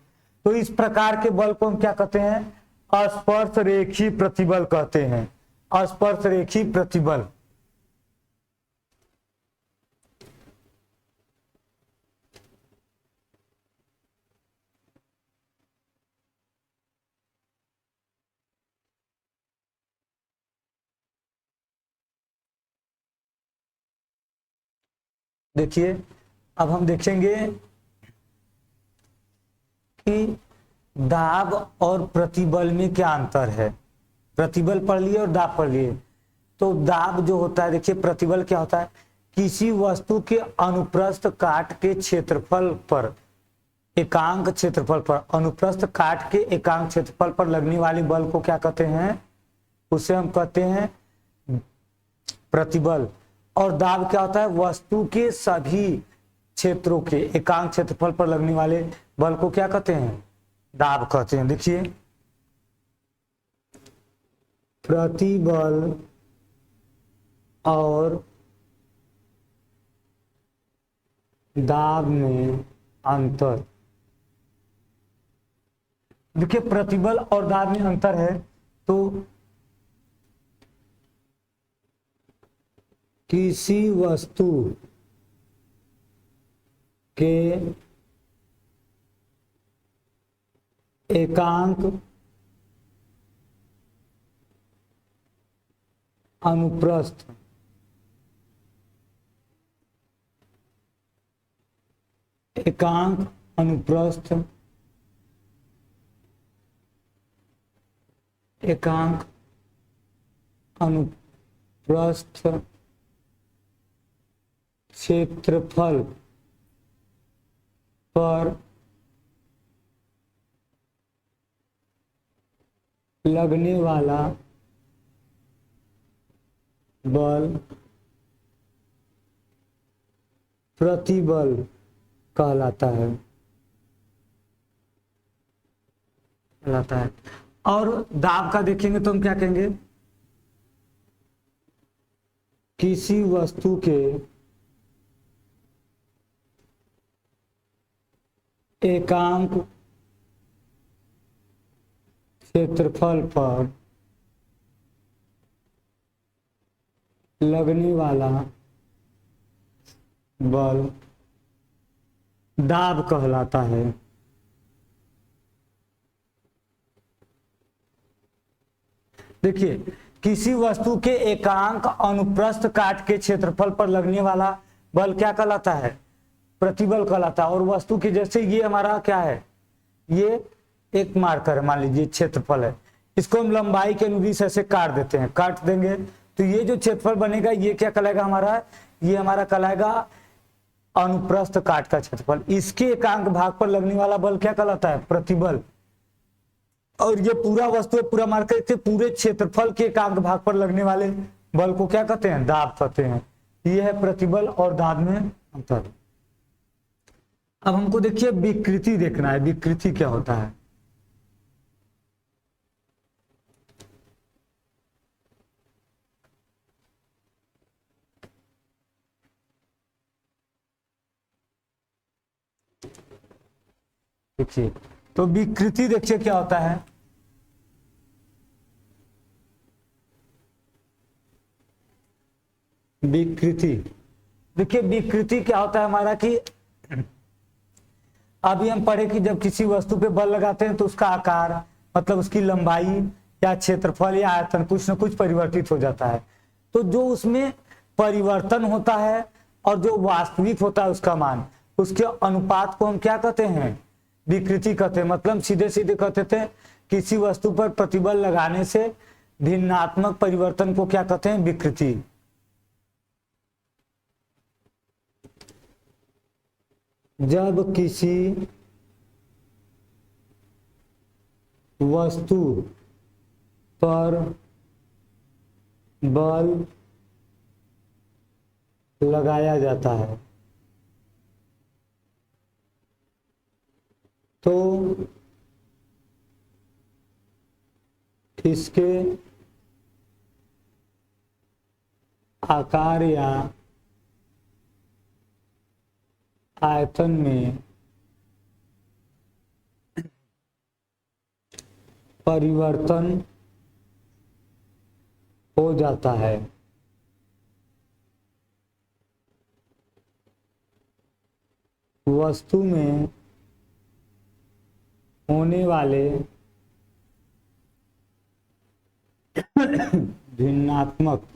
तो इस प्रकार के बल को हम क्या कहते हैं, स्पर्शरेखी प्रतिबल कहते हैं, स्पर्शरेखी प्रतिबल। देखिए अब हम देखेंगे कि दाब और प्रतिबल में क्या अंतर है। प्रतिबल पढ़ लिए और दाब पढ़ लिए। तो दाब जो होता है, देखिए प्रतिबल क्या होता है, किसी वस्तु के अनुप्रस्थ काट के क्षेत्रफल पर, एकांक क्षेत्रफल पर, अनुप्रस्थ काट के एकांक क्षेत्रफल पर लगने वाले बल को क्या कहते हैं, उसे हम कहते हैं प्रतिबल। और दाब क्या होता है, वस्तु के सभी क्षेत्रों के एकांक क्षेत्रफल पर लगने वाले बल को क्या कहते हैं, दाब कहते हैं। देखिए प्रतिबल और दाब में अंतर। देखिए प्रतिबल और दाब में अंतर है, तो किसी वस्तु के एकांक अनुप्रस्थ एकांक अनुप्रस्थ, एकांक अनुप्रस्थ क्षेत्रफल पर लगने वाला बल प्रतिबल कहलाता है। और दाब का देखेंगे तो हम क्या कहेंगे, किसी वस्तु के एकांक क्षेत्रफल पर लगने वाला बल दाब कहलाता है। देखिए, किसी वस्तु के एकांक अनुप्रस्थ काट के क्षेत्रफल पर लगने वाला बल क्या कहलाता है, प्रतिबल कहलाता है। और वस्तु के जैसे ये हमारा क्या है, ये एक मार्कर है, मान लीजिए क्षेत्रफल है, इसको हम लंबाई के अनुदिश ऐसे काट देते हैं, काट देंगे तो ये जो क्षेत्रफल बनेगा ये क्या कहलाएगा हमारा, ये हमारा कहलाएगा अनुप्रस्थ काट का क्षेत्रफल। इसके एकांक भाग पर लगने वाला बल क्या कहलाता है, प्रतिबल। और ये पूरा वस्तु पूरा मार्कर के पूरे क्षेत्रफल के एकांक भाग पर लगने वाले बल को क्या कहते हैं, दाब कहते हैं। ये है प्रतिबल और दाब में अंतर। अब हमको देखिए विकृति देखना है, विकृति क्या होता है। देखिए, तो विकृति देखिए क्या होता है। विकृति देखिए, विकृति क्या होता है हमारा कि अभी हम पढ़े कि जब किसी वस्तु पे बल लगाते हैं तो उसका आकार, मतलब उसकी लंबाई या क्षेत्रफल या आयतन कुछ न कुछ परिवर्तित हो जाता है। तो जो उसमें परिवर्तन होता है और जो वास्तविक होता है उसका मान, उसके अनुपात को हम क्या कहते हैं, विकृति कहते हैं। मतलब सीधे सीधे कहते थे किसी वस्तु पर प्रतिबल लगाने से भिन्नात्मक परिवर्तन को क्या कहते हैं, विकृति। जब किसी वस्तु पर बल लगाया जाता है तो इसके आकार या आयतन में परिवर्तन हो जाता है। वस्तु में होने वाले भिन्नात्मक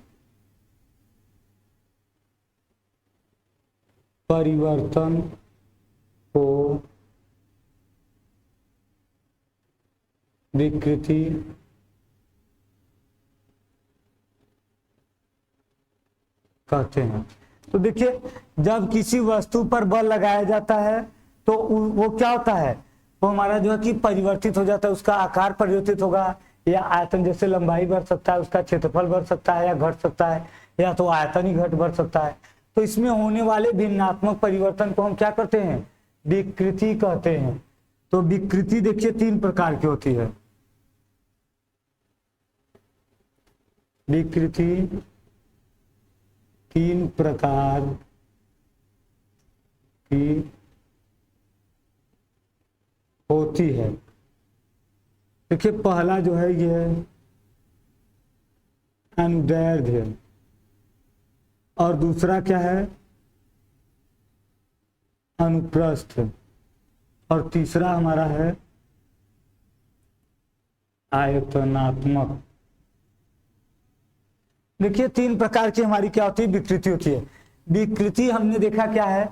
परिवर्तन को विकृति कहते हैं। तो देखिए, जब किसी वस्तु पर बल लगाया जाता है तो वो क्या होता है, वो हमारा जो है कि परिवर्तित हो जाता है, उसका आकार परिवर्तित होगा या आयतन, जैसे लंबाई बढ़ सकता है, उसका क्षेत्रफल बढ़ सकता है या घट सकता है, या तो आयतन ही घट बढ़ सकता है। तो इसमें होने वाले भिन्नात्मक परिवर्तन को हम क्या कहते हैं, विकृति कहते हैं। तो विकृति देखिए 3 प्रकार की होती है। विकृति 3 प्रकार की होती है। देखिए, पहला जो है ये अनुदैर्ध्य, और दूसरा क्या है, अनुप्रस्थ, और तीसरा हमारा है आयतनात्मक। देखिए 3 प्रकार की हमारी क्या होती है, विकृति होती है। विकृति हमने देखा क्या है,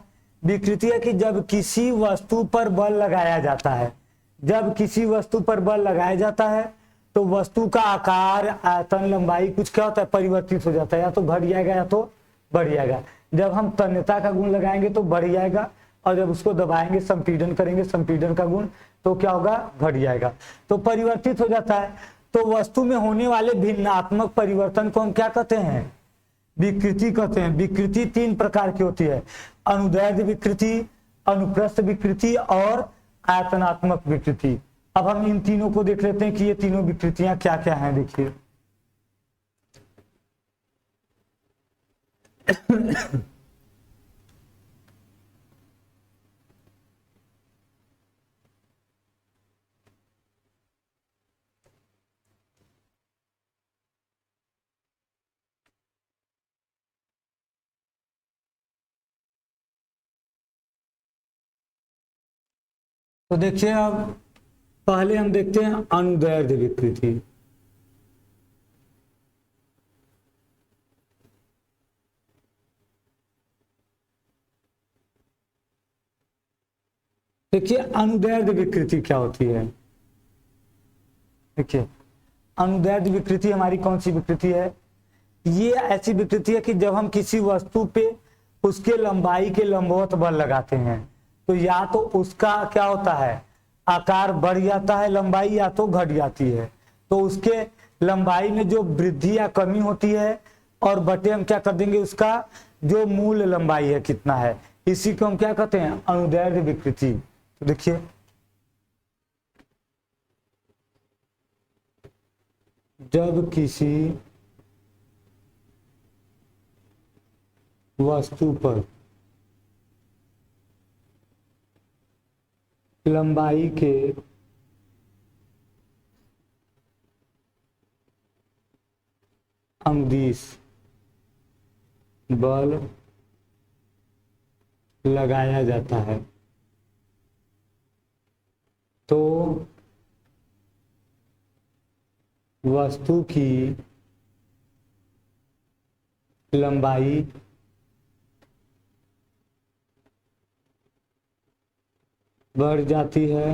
विकृति है कि जब किसी वस्तु पर बल लगाया जाता है, जब किसी वस्तु पर बल लगाया जाता है तो वस्तु का आकार, आयतन, लंबाई कुछ क्या होता है, परिवर्तित हो जाता है, या तो घट जाएगा या तो बढ़ जाएगा। जब हम तन्यता का गुण लगाएंगे तो बढ़ जाएगा, और जब उसको दबाएंगे, संपीड़न करेंगे, संपीड़न का गुण, तो क्या होगा, घट जाएगा, तो परिवर्तित हो जाता है। तो वस्तु में होने वाले भिन्नात्मक परिवर्तन को हम क्या कहते हैं, विकृति कहते हैं। विकृति 3 प्रकार की होती है, अनुदैर्ध्य विकृति, अनुप्रस्थ विकृति और आयतनात्मक विकृति। अब हम इन तीनों को देख लेते हैं कि ये तीनों विकृतियां क्या क्या हैं। देखिए तो देखिए, अब पहले हम देखते हैं अनुदैर्ध्य विकृति। देखिए अनुदैर्ध्य विकृति क्या होती है। देखिए अनुदैर्ध्य विकृति हमारी कौन सी विकृति है, ये ऐसी विकृति है कि जब हम किसी वस्तु पे उसके लंबाई के लंबवत बल लगाते हैं तो या तो उसका क्या होता है, आकार बढ़ जाता है लंबाई, या तो घट जाती है। तो उसके लंबाई में जो वृद्धि या कमी होती है, और बटे हम क्या कर देंगे, उसका जो मूल लंबाई है कितना है, इसी को हम क्या कहते हैं, अनुदैर्ध्य विकृति। तो देखिए जब किसी वस्तु पर लंबाई के अनुदिश बल लगाया जाता है तो वस्तु की लंबाई बढ़ जाती है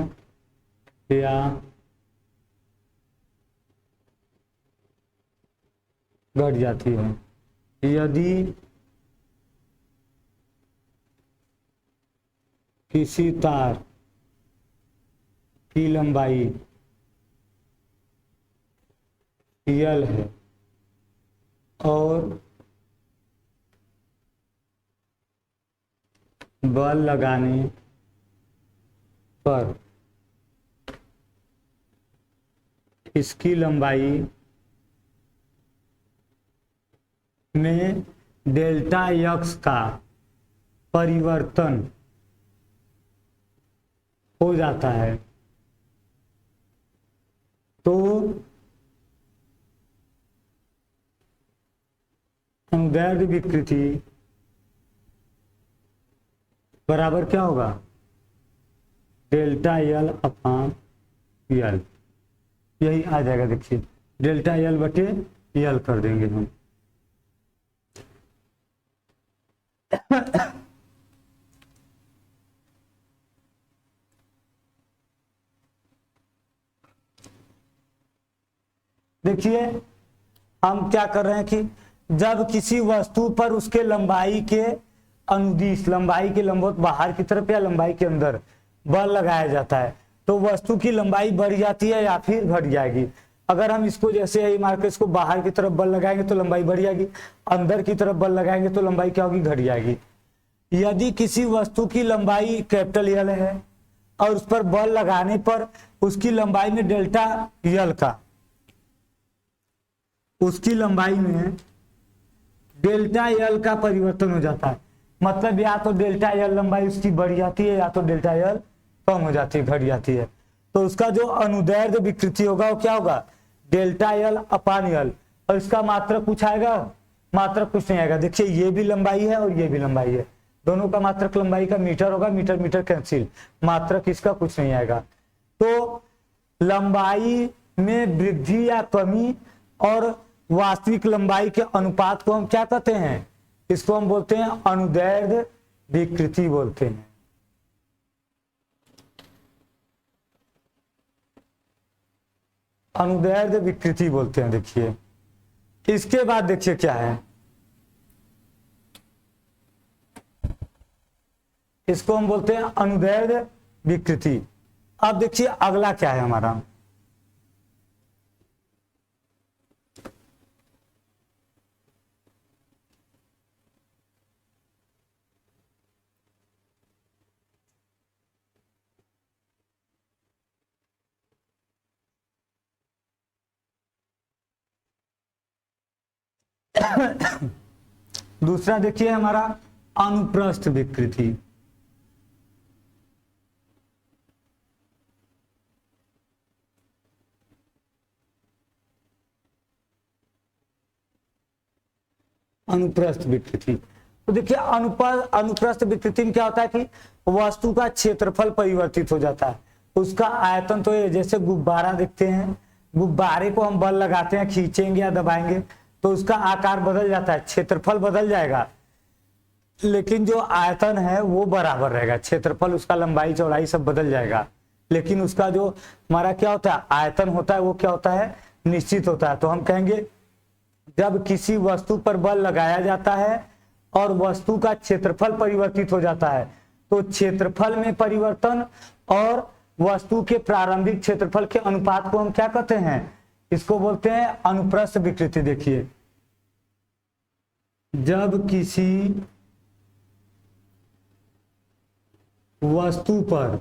या घट जाती है। यदि किसी तार की लंबाई L है और बल लगाने पर इसकी लंबाई में डेल्टा x का परिवर्तन हो जाता है तो अनुदैर्ध्य विकृति बराबर क्या होगा, डेल्टा L अपान L, यही आ जाएगा। देखिए डेल्टा L बटे L कर देंगे हम। देखिए हम क्या कर रहे हैं कि जब किसी वस्तु पर उसके लंबाई के अनुदिश, लंबाई के लंबवत बाहर की तरफ या लंबाई के अंदर बल लगाया जाता है तो वस्तु की लंबाई बढ़ जाती है या फिर घट जाएगी। अगर हम इसको जैसे यही मार के इसको बाहर की तरफ बल लगाएंगे तो लंबाई बढ़ जाएगी, अंदर की तरफ बल लगाएंगे तो लंबाई क्या होगी, घट जाएगी। यदि किसी वस्तु की लंबाई कैपिटल L है और उस पर बल लगाने पर उसकी लंबाई में डेल्टा L का, उसकी लंबाई में डेल्टा L का परिवर्तन हो जाता है, मतलब या तो डेल्टा L लंबाई उसकी बढ़ जाती है या तो डेल्टा L कम हो जाती है, घट जाती है। तो उसका जो अनुदैर्ध्य विकृति होगा वो क्या होगा, डेल्टा L अपान L, और इसका मात्रक कुछ आएगा, मात्रक कुछ नहीं आएगा। देखिए ये भी लंबाई है और ये भी लंबाई है, दोनों का मात्रक लंबाई का मीटर होगा, मीटर मीटर कैंसिल, मात्रक इसका कुछ नहीं आएगा। तो लंबाई में वृद्धि या कमी और वास्तविक लंबाई के अनुपात को हम क्या कहते हैं, इसको हम बोलते हैं अनुदैर्ध्य विकृति बोलते हैं। अनुदैर्ध्य विकृति बोलते हैं। देखिए इसके बाद देखिए क्या है, इसको हम बोलते हैं अनुदैर्ध्य विकृति। अब देखिए अगला क्या है हमारा, दूसरा देखिए हमारा अनुप्रस्थ विकृति। अनुप्रस्थ विकृति, तो देखिए अनुप्रस्थ विकृति में क्या होता है कि वस्तु का क्षेत्रफल परिवर्तित हो जाता है, उसका आयतन। तो ये जैसे गुब्बारा देखते हैं, गुब्बारे को हम बल लगाते हैं, खींचेंगे या दबाएंगे तो उसका आकार बदल जाता है, क्षेत्रफल बदल जाएगा, लेकिन जो आयतन है वो बराबर रहेगा। क्षेत्रफल, उसका लंबाई चौड़ाई सब बदल जाएगा, लेकिन उसका जो हमारा क्या होता है आयतन होता है वो क्या होता है, निश्चित होता है। तो हम कहेंगे जब किसी वस्तु पर बल लगाया जाता है और वस्तु का क्षेत्रफल परिवर्तित हो जाता है, तो क्षेत्रफल में परिवर्तन और वस्तु के प्रारंभिक क्षेत्रफल के अनुपात को हम क्या कहते हैं, इसको बोलते हैं अनुप्रस्थ विकृति। देखिए जब किसी वस्तु पर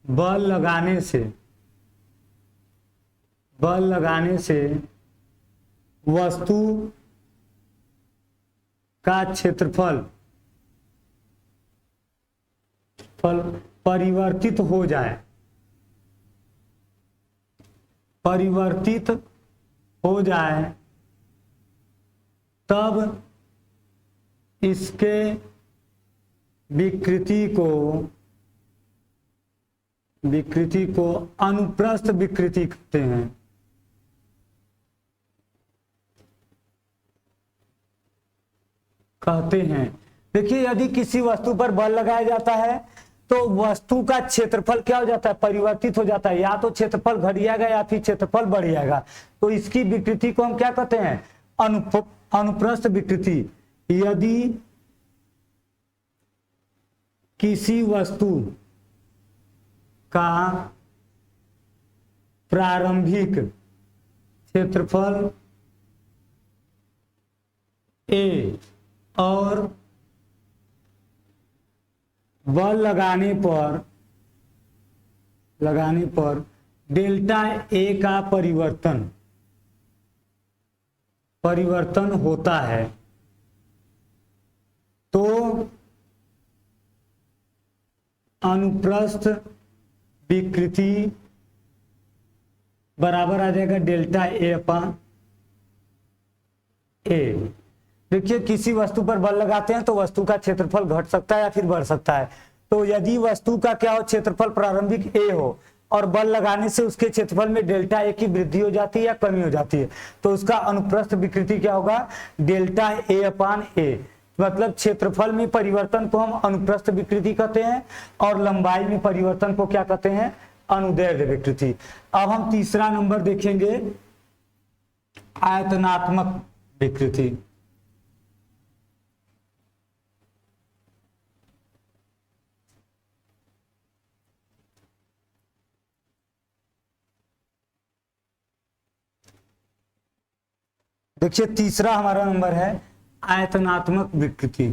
बल लगाने से वस्तु का क्षेत्रफल परिवर्तित हो जाए, तब इसके विकृति को अनुप्रस्थ विकृति कहते हैं। देखिए यदि किसी वस्तु पर बल लगाया जाता है तो वस्तु का क्षेत्रफल क्या हो जाता है, परिवर्तित हो जाता है, या तो क्षेत्रफल घट जाएगा या फिर क्षेत्रफल बढ़ जाएगा। तो इसकी विकृति को हम क्या कहते हैं, अनुप्रस्थ विकृति। यदि किसी वस्तु का प्रारंभिक क्षेत्रफल A और बल लगाने पर डेल्टा A का परिवर्तन होता है, तो अनुप्रस्थ विकृति बराबर आ जाएगा डेल्टा A अपान A। देखिए किसी वस्तु पर बल लगाते हैं तो वस्तु का क्षेत्रफल घट सकता है या फिर बढ़ सकता है। तो यदि वस्तु का क्या हो, क्षेत्रफल प्रारंभिक A हो और बल लगाने से उसके क्षेत्रफल में डेल्टा A की वृद्धि हो जाती है या कमी हो जाती है, तो उसका अनुप्रस्थ विकृति क्या होगा, डेल्टा A अपान A। मतलब क्षेत्रफल में परिवर्तन को हम अनुप्रस्थ विकृति कहते हैं और लंबाई में परिवर्तन को क्या कहते हैं, अनुदैर्ध्य विकृति। अब हम तीसरा नंबर देखेंगे, आयतनात्मक विकृति। देखिए तीसरा हमारा नंबर है आयतनात्मक विकृति।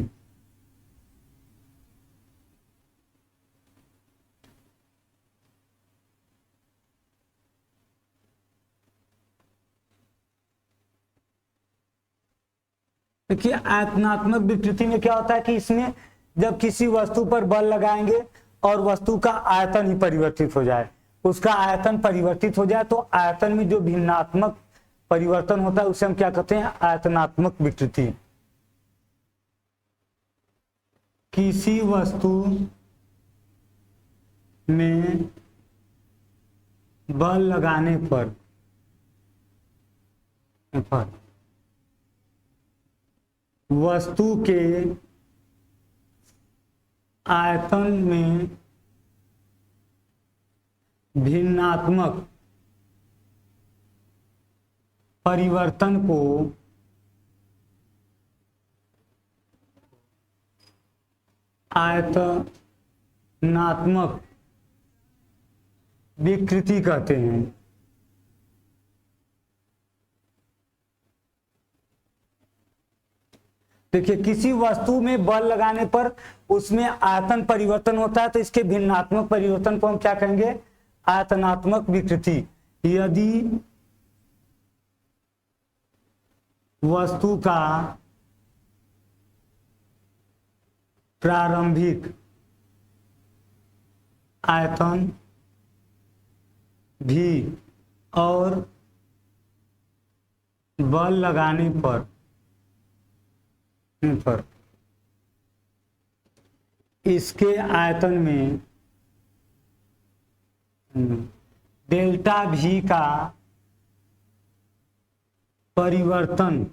देखिए आयतनात्मक विकृति में क्या होता है कि इसमें जब किसी वस्तु पर बल लगाएंगे और वस्तु का आयतन ही परिवर्तित हो जाए, उसका आयतन परिवर्तित हो जाए, तो आयतन में जो भिन्नात्मक परिवर्तन होता है उसे हम क्या कहते हैं, आयतनात्मक विकृति। किसी वस्तु में बल लगाने पर वस्तु के आयतन में भिन्नात्मक परिवर्तन को आयतनात्मक विकृति कहते हैं। देखिए, किसी वस्तु में बल लगाने पर उसमें आयतन परिवर्तन होता है तो इसके भिन्नात्मक परिवर्तन को हम क्या कहेंगे? आयतनात्मक विकृति। यदि वस्तु का प्रारंभिक आयतन भी और बल लगाने पर इसके आयतन में डेल्टा भी का परिवर्तन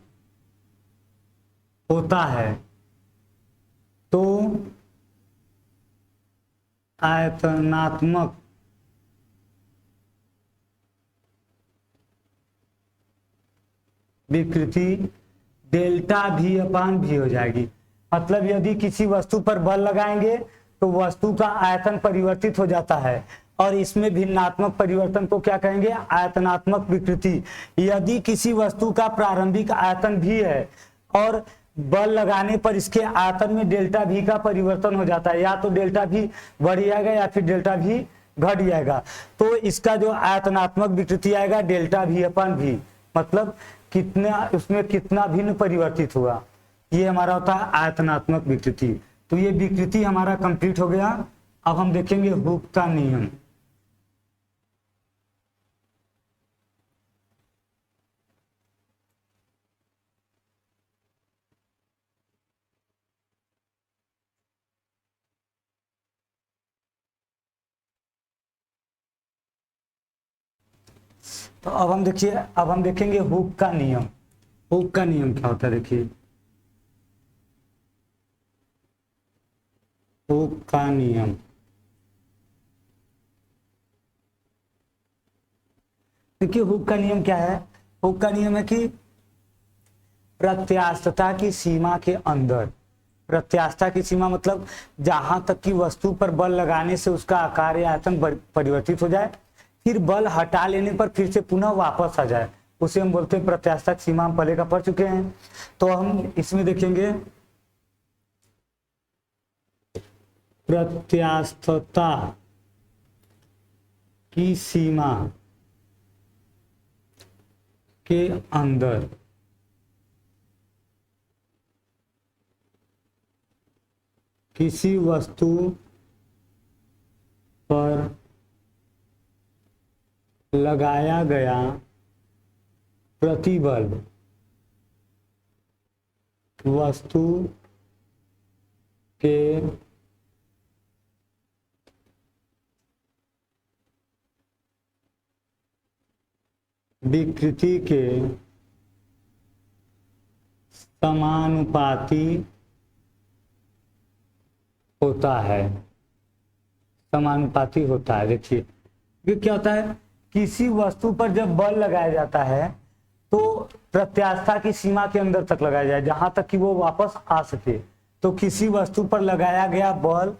होता है तो आयतनात्मक विकृति डेल्टा भी अपान भी हो जाएगी। मतलब यदि किसी वस्तु पर बल लगाएंगे तो वस्तु का आयतन परिवर्तित हो जाता है और इसमें भिन्नात्मक परिवर्तन को क्या कहेंगे? आयतनात्मक विकृति। यदि किसी वस्तु का प्रारंभिक आयतन भी है और बल लगाने पर इसके आयतन में डेल्टा भी का परिवर्तन हो जाता है, या तो डेल्टा भी बढ़ जाएगा या फिर डेल्टा भी घट जाएगा, तो इसका जो आयतनात्मक विकृति आएगा डेल्टा भी अपन भी, मतलब कितना उसमें कितना भिन्न परिवर्तित हुआ, ये हमारा होता है आयतनात्मक विकृति। तो ये विकृति हमारा कंप्लीट हो गया। अब हम देखेंगे हुक का नियम। तो अब हम देखिए, अब हम देखेंगे हुक का नियम। हुक का नियम क्या होता है? देखिए, हुक का नियम, देखिए हुक का नियम क्या है? हुक का नियम है कि प्रत्यास्थता की सीमा के अंदर, प्रत्यास्थता की सीमा मतलब जहां तक की वस्तु पर बल लगाने से उसका आकार या आयतन परिवर्तित हो जाए, फिर बल हटा लेने पर फिर से पुनः वापस आ जाए, उसे हम बोलते हैं प्रत्यास्थता की सीमा। हम पहले का पढ़ चुके हैं, तो हम इसमें देखेंगे प्रत्यास्थता की सीमा के अंदर किसी वस्तु पर लगाया गया प्रतिबल वस्तु के विकृति के समानुपाती होता है, समानुपाती होता है। देखिए ये क्या होता है? किसी वस्तु पर जब बल लगाया जाता है तो प्रत्यास्थता की सीमा के अंदर तक लगाया जाए, जहां तक कि वो वापस आ सके। तो किसी वस्तु पर लगाया गया बल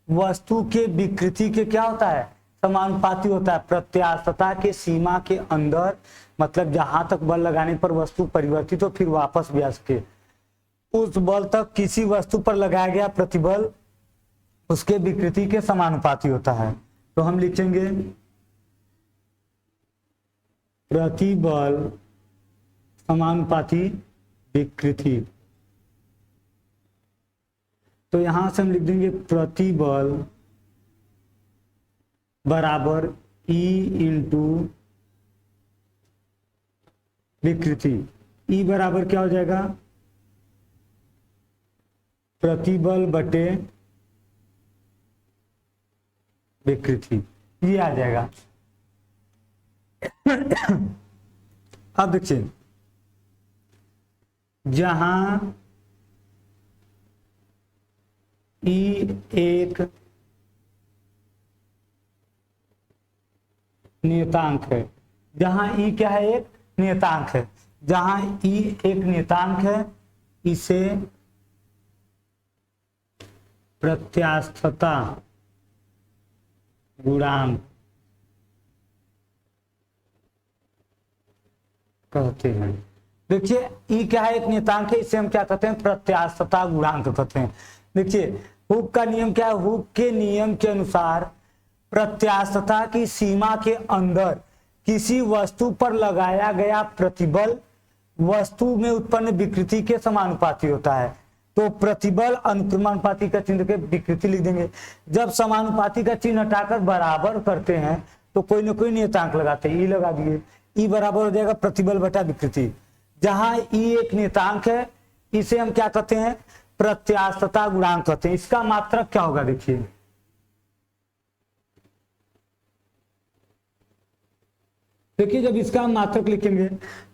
वस्तु के विकृति के क्या होता है? समानुपाती होता है। प्रत्यास्थता के सीमा के अंदर मतलब जहां तक बल लगाने पर वस्तु परिवर्तित हो फिर वापस भी आ सके, उस बल तक किसी वस्तु पर लगाया गया प्रतिबल उसके विकृति के समानुपाती होता है। तो हम लिखेंगे प्रतिबल समानुपाती विकृति। तो यहां से हम लिख देंगे प्रतिबल बराबर E इंटू विकृति। E बराबर क्या हो जाएगा? प्रतिबल बटे विकृति, ये आ जाएगा। अब देखिए, जहां ई एक नियतांक है, जहां ई क्या है, एक नियतांक है, जहां ई एक नियतांक है, इसे प्रत्यास्थता गुणांक कहते हैं। देखिए ई क्या है, एक नियतांक है, इसे हम क्या कहते हैं, प्रत्यास्थता गुणांक कहते हैं। देखिए हुक का नियम क्या है, हुक के नियम के अनुसार प्रत्यास्थता की सीमा के अंदर किसी वस्तु पर लगाया गया प्रतिबल वस्तु में उत्पन्न विकृति के समानुपाती होता है। तो प्रतिबल अनुक्रमानुपाती का चिन्ह के विकृति लिख देंगे। जब समानुपाती का चिन्ह हटाकर बराबर करते हैं तो कोई ना कोई नियतांक लगाते हैं, ई लगा दिए, ई बराबर हो जाएगा प्रतिबल बटा विकृति। जहां ई एक नियतांक है, इसे हम क्या कहते हैं, प्रत्यास्थता गुणांक कहते हैं। इसका मात्रक क्या होगा, देखिए देखिए जब इसका हम मात्रक लिखेंगे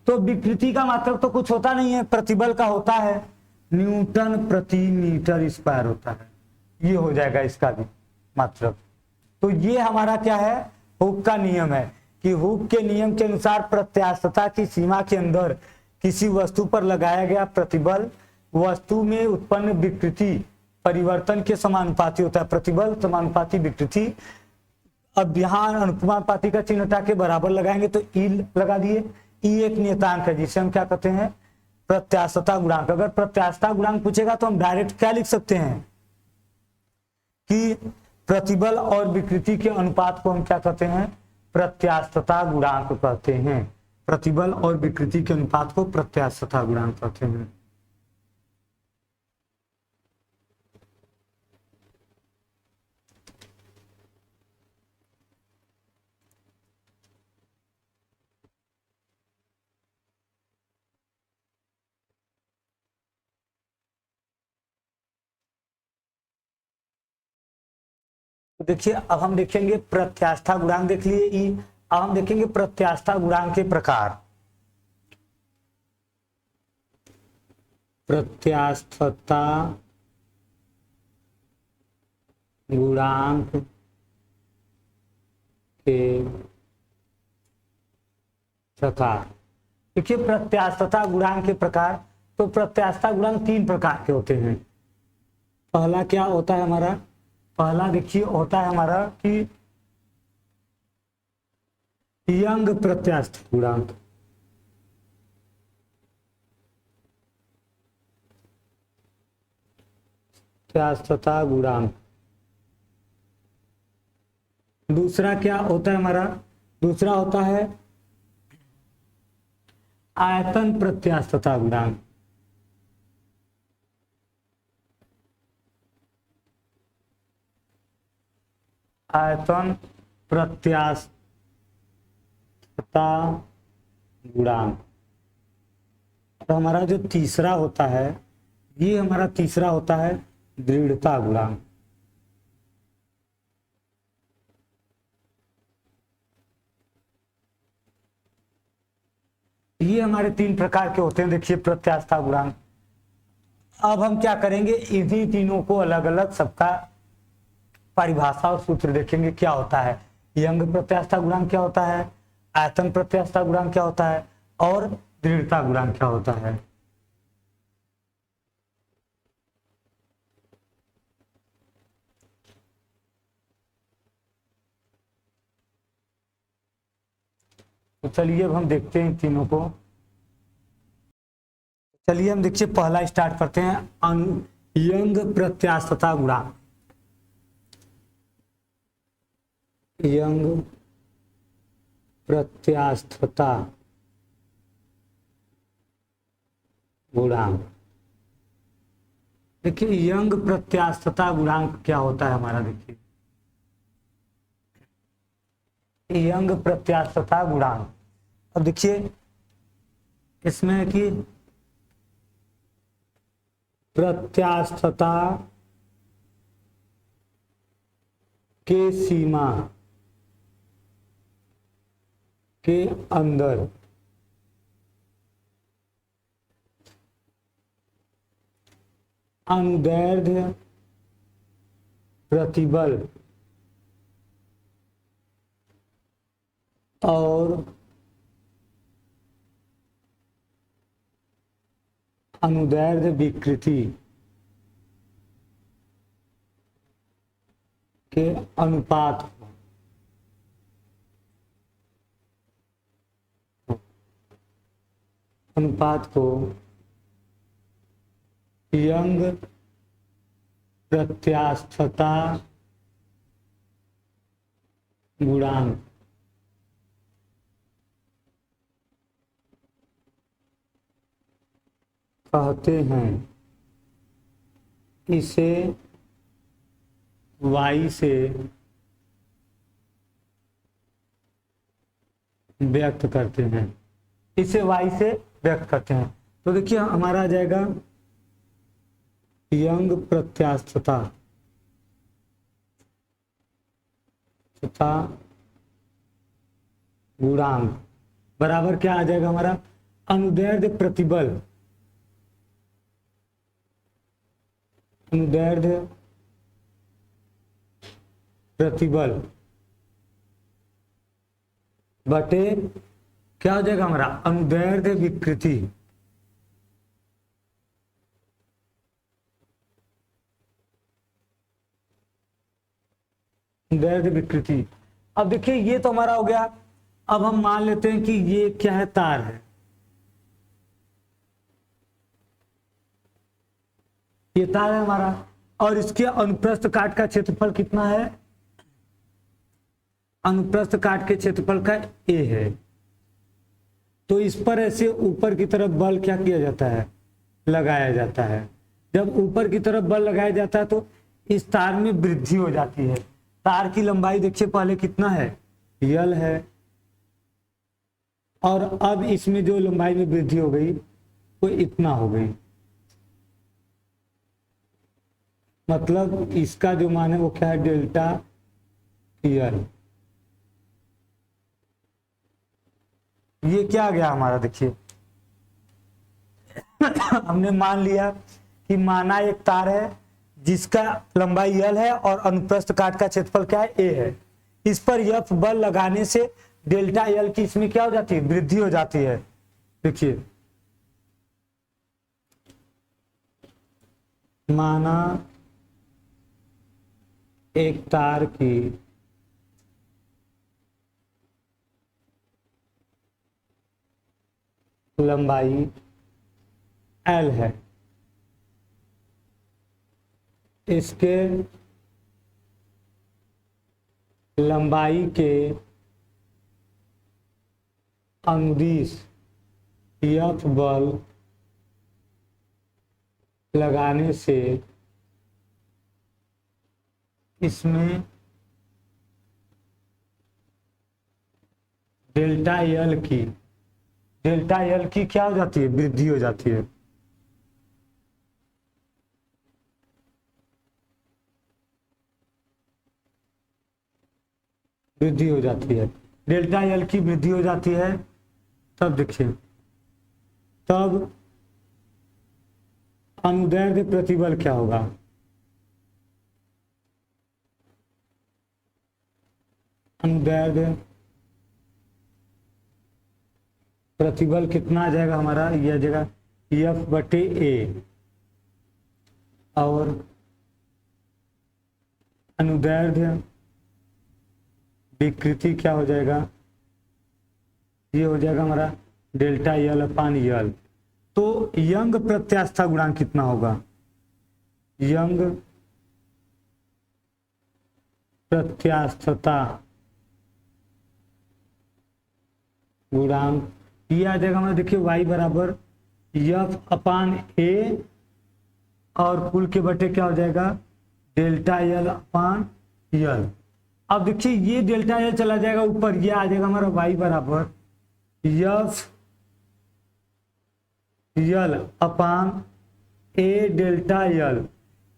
तो विकृति का मात्रक तो कुछ होता नहीं है, प्रतिबल का होता है, न्यूटन प्रति मीटर स्क्वायर होता है, ये हो जाएगा इसका भी मात्रक। तो ये हमारा क्या है, हुक का नियम है कि हुक के नियम के अनुसार प्रत्यास्थता की सीमा के अंदर किसी वस्तु पर लगाया गया प्रतिबल वस्तु में उत्पन्न विकृति परिवर्तन के समानुपाती होता है। प्रतिबल समानुपाती विकृति। अब यहाँ अनुक्रमानुपाती का चिन्ह हटा के बराबर लगाएंगे तो ई लगा दिए, ई एक नियतांक है जिसे हम क्या कहते हैं, प्रत्यास्थता गुणांक। अगर प्रत्यास्थता गुणांक पूछेगा तो हम डायरेक्ट क्या लिख सकते हैं कि प्रतिबल और विकृति के अनुपात को हम क्या कहते हैं, प्रत्यास्थता गुणांक कहते हैं। प्रतिबल और विकृति के अनुपात को प्रत्यास्थता गुणांक कहते हैं। तो देखिए अब हम देखेंगे प्रत्यास्था गुणांक, देख लिए ई। अब हम देखेंगे प्रत्यास्था गुणांक के प्रकार। प्रत्यास्थता गुणांक के प्रकार। देखिए प्रत्यास्थता गुणांक के प्रकार, तो प्रत्यास्थता गुणांक तीन प्रकार के होते हैं। पहला क्या होता है हमारा, पहला देखिए होता है हमारा कि यंग प्रत्यास्थ गुणांक। प्रत्यास्थता गुणांक। दूसरा क्या होता है हमारा, दूसरा होता है आयतन प्रत्यास्थता गुणांक। आयतन प्रत्यास्थता गुणांक। तो हमारा जो तीसरा होता है, ये हमारा तीसरा होता है दृढ़ता गुणांक। ये हमारे तीन प्रकार के होते हैं देखिए प्रत्यास्थता गुणांक। अब हम क्या करेंगे, इन्हीं तीनों को अलग अलग सबका परिभाषा और सूत्र देखेंगे क्या होता है। यंग प्रत्यास्थता गुणांक क्या होता है, आयतन प्रत्यास्थता गुणांक क्या होता है और दृढ़ता गुणांक क्या होता है। तो चलिए अब हम देखते हैं तीनों को। चलिए हम देखिए पहला स्टार्ट करते हैं, यंग प्रत्यास्थता गुणांक। यंग प्रत्यास्थता गुणांक। देखिए यंग प्रत्यास्थता गुणांक क्या होता है हमारा, देखिए यंग प्रत्यास्थता गुणांक। अब देखिए इसमें कि प्रत्यास्थता के सीमा के अंदर अनुदैर्ध्य प्रतिबल और अनुदैर्ध्य विकृति के अनुपात को यंग प्रत्यास्थता गुणांक कहते हैं। इसे y से व्यक्त करते हैं, इसे y से व्यक्त करते हैं। तो देखिए हमारा आ जाएगा यंग प्रत्यास्थता तथा गुणांक बराबर क्या आ जाएगा हमारा, अनुदैर्ध्य प्रतिबल, अनुदैर्ध्य प्रतिबल बटे क्या हो जाएगा हमारा, अनुदैर्ध्य विकृति। अनुदैर्ध्य विकृति। अब देखिए ये तो हमारा हो गया। अब हम मान लेते हैं कि ये क्या है, तार है, ये तार है हमारा, और इसके अनुप्रस्थ काट का क्षेत्रफल कितना है, अनुप्रस्थ काट के क्षेत्रफल का a है। तो इस पर ऐसे ऊपर की तरफ बल क्या किया जाता है, लगाया जाता है। जब ऊपर की तरफ बल लगाया जाता है तो इस तार में वृद्धि हो जाती है। तार की लंबाई देखिए पहले कितना है, यल है, और अब इसमें जो लंबाई में वृद्धि हो गई वो इतना हो गई। मतलब इसका जो मान है वो क्या है, डेल्टा यल। ये क्या आ गया हमारा, देखिए हमने मान लिया कि माना एक तार है जिसका लंबाई यल है और अनुप्रस्थ काट का क्षेत्रफल क्या है, a है। इस पर एफ बल लगाने से डेल्टा यल की इसमें क्या हो जाती है, वृद्धि हो जाती है। देखिए माना एक तार की लंबाई L है, इसके लंबाई के अनुदिश F बल लगाने से इसमें डेल्टा यल की क्या हो जाती है, वृद्धि हो जाती है। वृद्धि हो जाती है, डेल्टा यल की वृद्धि हो जाती है। तब देखिए, तब अनुदैर्ध्य प्रतिबल क्या होगा, अनुदैर्ध्य प्रतिबल कितना आ जाएगा हमारा, यह जगह F बटे A, और अनुदैर्ध्य विकृति क्या हो जाएगा, ये हो जाएगा हमारा डेल्टा यल अपान यल। तो यंग प्रत्यास्था गुणांक कितना होगा, यंग प्रत्यास्थता गुणांक ये आ जाएगा हमारा, देखिए y बराबर F अपान A और कुल के बटे क्या हो जाएगा, डेल्टा यल अपान यल। अब देखिए ये डेल्टा यल चला जाएगा ऊपर, ये आ जाएगा हमारा y बराबर F L upon A delta L.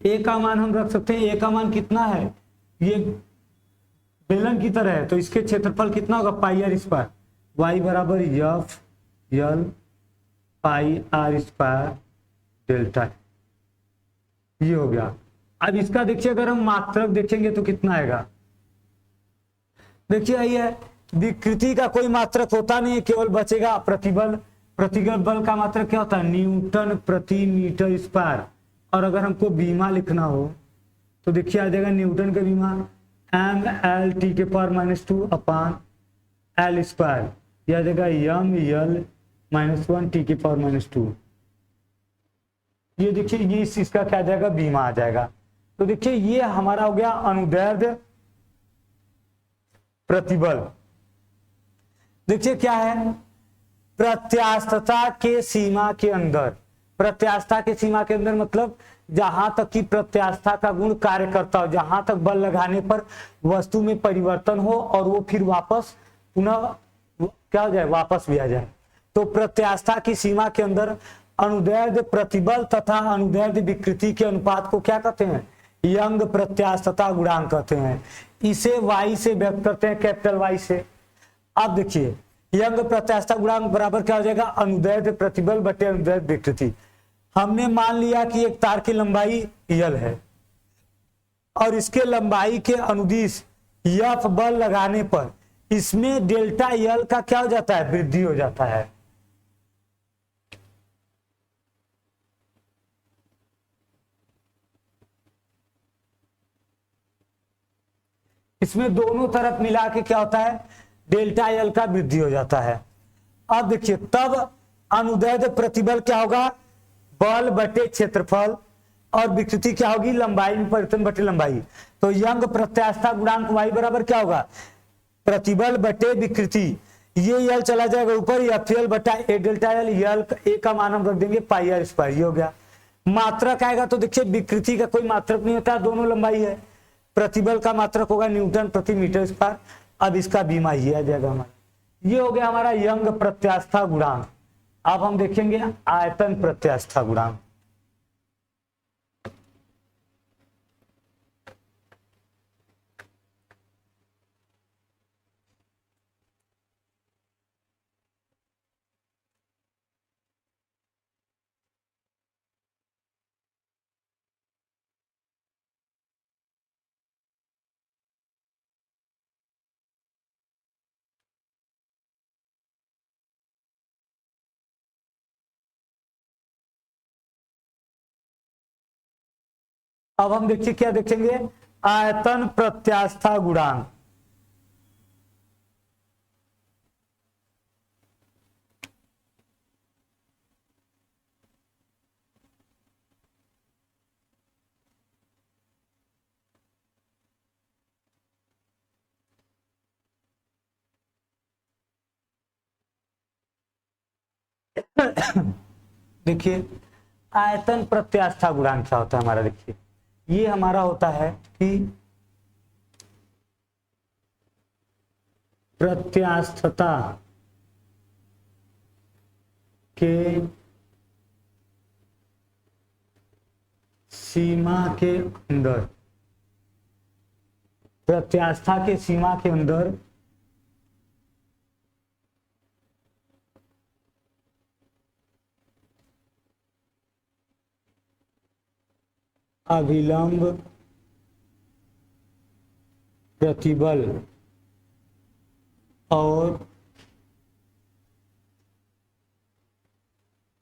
A का मान हम रख सकते हैं, A का मान कितना है, ये बेलन की तरह है, तो इसके क्षेत्रफल कितना होगा, पाई आर स्क्वायर। y बराबर F L pi r square delta, ये हो गया। अब इसका देखिए अगर हम मात्रक देखेंगे तो कितना आएगा, देखिए यही है, विकृति का कोई मात्रक होता नहीं है, केवल बचेगा प्रतिबल। प्रतिबल बल का मात्रक क्या होता है, न्यूटन प्रति मीटर स्क्वायर। और अगर हमको बीमा लिखना हो तो देखिए आ जाएगा न्यूटन का बीमा mL/-2 अपान एल स्क्वायर, यह आ जाएगा mL-1 T⁻²। ये देखिए ये इसका क्या आ जाएगा, बीमा आ जाएगा। तो देखिए ये हमारा हो गया अनुदैर्ध्य प्रतिबल। देखिए क्या है, प्रत्यास्थता के सीमा के अंदर, प्रत्यास्थता के सीमा के अंदर मतलब जहां तक कि प्रत्यास्था का गुण कार्य करता हो, जहां तक बल लगाने पर वस्तु में परिवर्तन हो और वो फिर वापस पुनः क्या हो जाए, वापस भी आ जाए। तो प्रत्यास्था की सीमा के अंदर अनुदैर्ध्य प्रतिबल तथा अनुदैर्ध्य विकृति के अनुपात को क्या कहते हैं, यंग प्रत्यास्थता गुणांक कहते हैं। इसे y से व्यक्त करते हैं, कैपिटल Y से। अब देखिए यंग प्रत्यास्थता गुणांक बराबर क्या हो जाएगा, अनुदैर्ध्य प्रतिबल बटे अनुदैर्ध्य विकृति। हमने मान लिया कि एक तार की लंबाई यल है और इसके लंबाई के अनुदिश यफ बल लगाने पर इसमें डेल्टा यल का क्या हो जाता है, वृद्धि हो जाता है। इसमें दोनों तरफ मिला के क्या होता है, डेल्टा यल का वृद्धि हो जाता है। अब देखिए तब अनुदैर्ध्य प्रतिबल क्या होगा, बल बटे क्षेत्रफल, और विकृति क्या होगी, लंबाई में परिवर्तन बटे लंबाई। तो यंग प्रत्यास्थता गुणांक y बराबर क्या होगा, प्रतिबल बटे विकृति, ये यल चला जाएगा ऊपर, एफ यल बटा ए डेल्टा यल, यल ए का मान हम रख देंगे पाई आर स्क्वायर, ये हो गया। मात्रक आएगा तो देखिए विकृति का कोई मात्रक नहीं होता, दोनों लंबाई है। प्रतिबल का मात्रक होगा न्यूटन प्रति मीटर स्क्वायर। अब इसका बीमा ये आ जाएगा हमारा, ये हो गया हमारा यंग प्रत्यास्था गुणांक। अब हम देखेंगे आयतन प्रत्यास्था गुणांक। अब हम देखिए क्या देखेंगे, आयतन प्रत्यास्था गुणांक। देखिए आयतन प्रत्यास्था गुणांक क्या होता है हमारा, देखिए ये हमारा होता है कि प्रत्यास्थता के सीमा के अंदर, प्रत्यास्था के सीमा के अंदर अभिलंब प्रतिबल और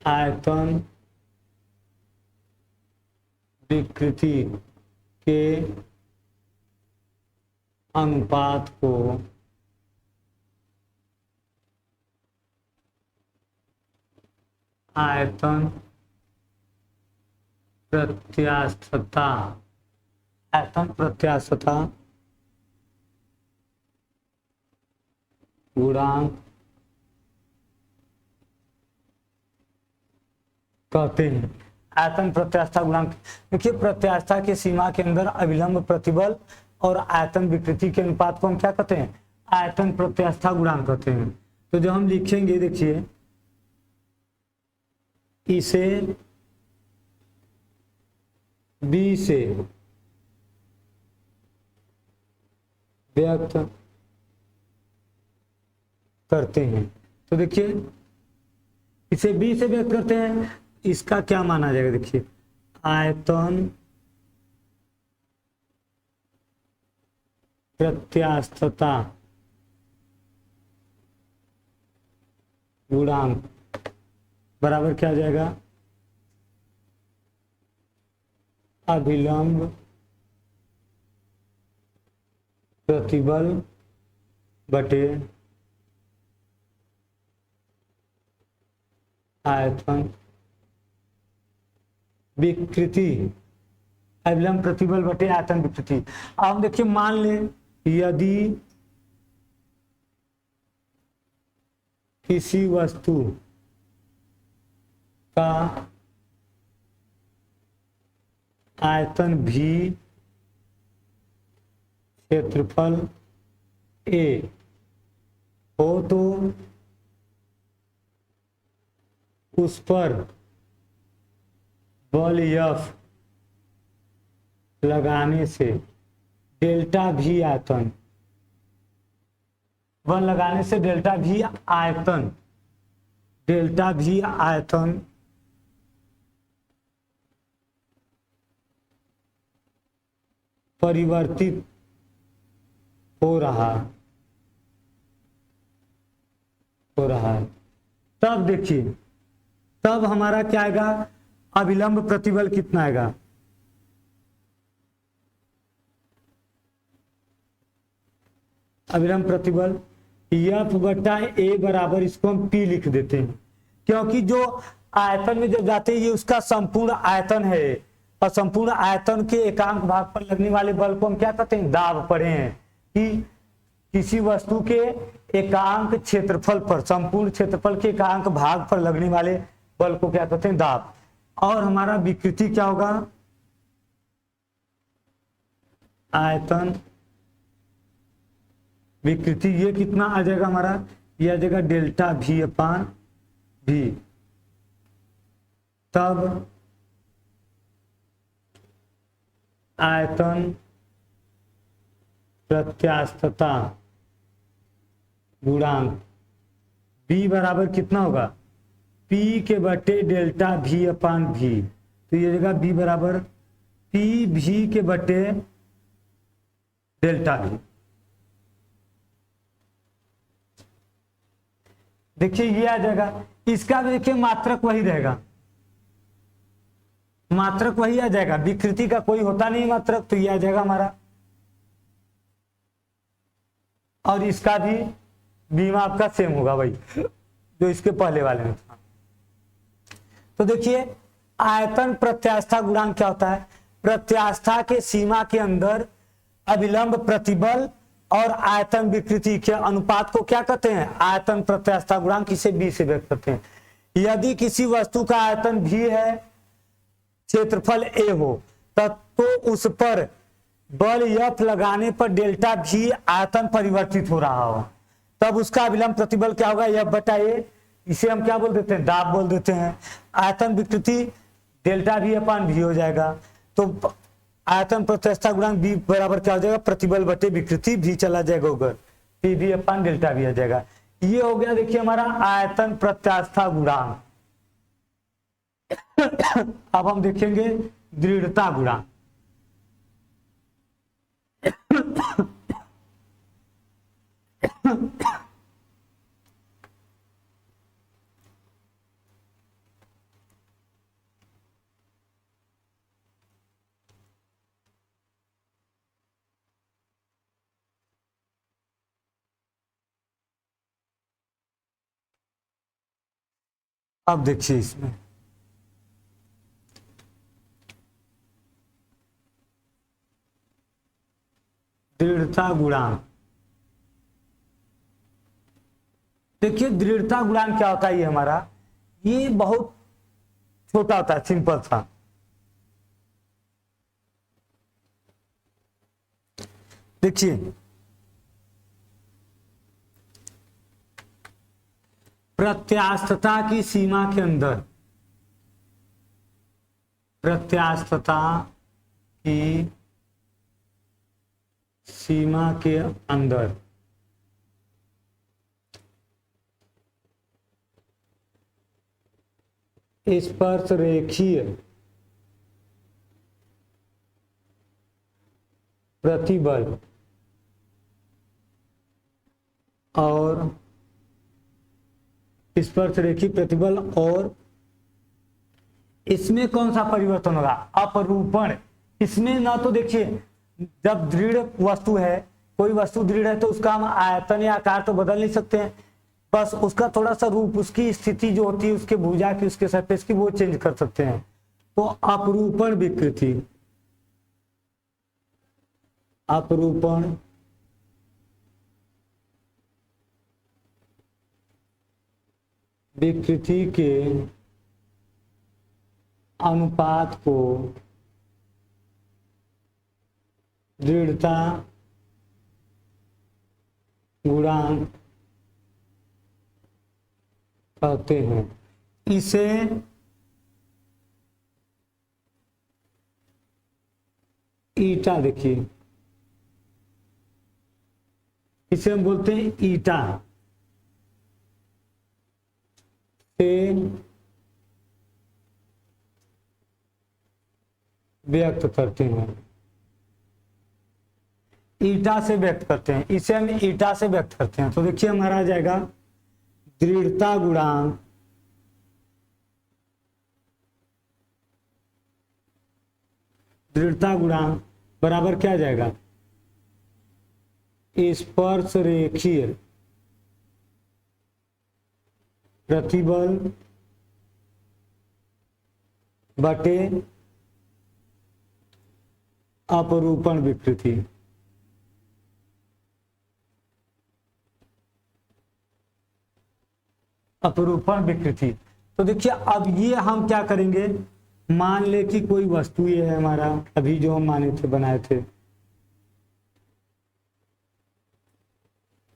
आयतन विकृति के अनुपात को आयतन प्रत्यास्थता, आयतन प्रत्यास्थता गुणांक कहते हैं। आयतन प्रत्यास्था गुणांक, देखिए प्रत्यास्था के सीमा के अंदर अभिलंब प्रतिबल और आयतन विकृति के अनुपात को हम क्या कहते हैं, आयतन प्रत्यास्था गुणांक कहते हैं। तो जो हम लिखेंगे देखिए, इसे बी से व्यक्त करते हैं। तो देखिए इसे बी से व्यक्त करते हैं, इसका क्या माना जाएगा, देखिए आयतन प्रत्यास्थता गुणांक बराबर क्या आ जाएगा, अभिलंब प्रतिबल बटे आयतन विकृति, अभिलंब प्रतिबल बटे आयतन विकृति। अब देखिए मान लें यदि किसी वस्तु का आयतन भी, क्षेत्रफल ए हो तो उस पर बल F लगाने से डेल्टा भी आयतन, बल लगाने से डेल्टा भी आयतन, डेल्टा भी आयतन परिवर्तित हो रहा है। तब देखिए, तब हमारा क्या आएगा, अभिलंब प्रतिबल कितना आएगा, अभिलंब प्रतिबल F बटा A बराबर, इसको हम P लिख देते हैं, क्योंकि जो आयतन में जब जाते हैं ये उसका संपूर्ण आयतन है, और संपूर्ण आयतन के एकांक भाग पर लगने वाले बल को हम क्या कहते हैं, दाब पढ़े हैं कि किसी वस्तु के एकांक क्षेत्रफल पर, संपूर्ण क्षेत्रफल के एकांक भाग पर लगने वाले बल को क्या कहते हैं, दाब। और हमारा विकृति क्या होगा, आयतन विकृति, ये कितना आ जाएगा हमारा, ये आ जाएगा डेल्टा भी अपान भी। तब आयतन प्रत्यास्थता गुणांक B बराबर कितना होगा, P के बटे डेल्टा भी अपान भी। तो ये जगह B बराबर P भी के बटे डेल्टा भी। देखिए ये आ जाएगा, इसका भी देखिए मात्रक वही रहेगा, मात्रक वही आ जाएगा, विकृति का कोई होता नहीं मात्रक, तो ये आ जाएगा हमारा। और इसका भी बीमा आपका सेम होगा वही जो इसके पहले वाले में था। तो देखिए आयतन प्रत्यास्था गुणांक क्या होता है, प्रत्यास्था के सीमा के अंदर अभिलंब प्रतिबल और आयतन विकृति के अनुपात को क्या कहते हैं, आयतन प्रत्यास्था गुणांक, इसे B से व्यक्त करते हैं। यदि किसी वस्तु का आयतन भी है, क्षेत्रफल A हो, तब तो उस पर बल F लगाने पर डेल्टा भी आयतन परिवर्तित हो रहा हो, तब उसका अभिलंब प्रतिबल क्या होगा, F बटा A। इसे हम क्या बोल देते हैं, दाब बोल देते हैं। आयतन विकृति डेल्टा भी अपान भी हो जाएगा, तो आयतन प्रत्यास्था गुणांक B बराबर क्या हो जाएगा, प्रतिबल बटे विकृति भी चला जाएगा ऊपर, P भी अपान डेल्टा भी आ जाएगा। ये हो गया देखिए हमारा आयतन प्रत्यास्था गुणांक। अब हम देखेंगे दृढ़ता गुणांक। अब देखिए इसमें दृढ़ता गुणांक, देखिए दृढ़ता गुणांक क्या होता है, ये हमारा ये बहुत छोटा होता है, सिंपल सा। देखिए प्रत्यास्थता की सीमा के अंदर, प्रत्यास्थता की सीमा के अंदर स्पर्श रेखीय प्रतिबल स्पर्शरेखी प्रतिबल, और इसमें कौन सा परिवर्तन होगा? अपरूपण। इसमें ना तो देखिए, जब दृढ़ वस्तु है, कोई वस्तु दृढ़ है तो उसका हम आयतन या आकार तो बदल नहीं सकते हैं, बस उसका थोड़ा सा रूप, उसकी स्थिति जो होती है, उसके भुजा की, उसके सरफेस की, वो चेंज कर सकते हैं। तो अपरूपण विकृति, अपरूपण विकृति के अनुपात को दृढ़ता गुणांक कहते हैं। इसे ईटा, देखिए इसे हम बोलते हैं ईटा से व्यक्त करते हैं, ईटा से व्यक्त करते हैं, इसे हम ईटा से व्यक्त करते हैं। तो देखिए हमारा आ जाएगा दृढ़ता गुणांक बराबर क्या आ जाएगा? स्पर्श रेखीय प्रतिबल बटे अपरूपण विकृति। अपरूपण विकृति। तो देखिए अब ये हम क्या करेंगे, मान ले कि कोई वस्तु ये है हमारा, अभी जो हम माने थे, बनाए थे,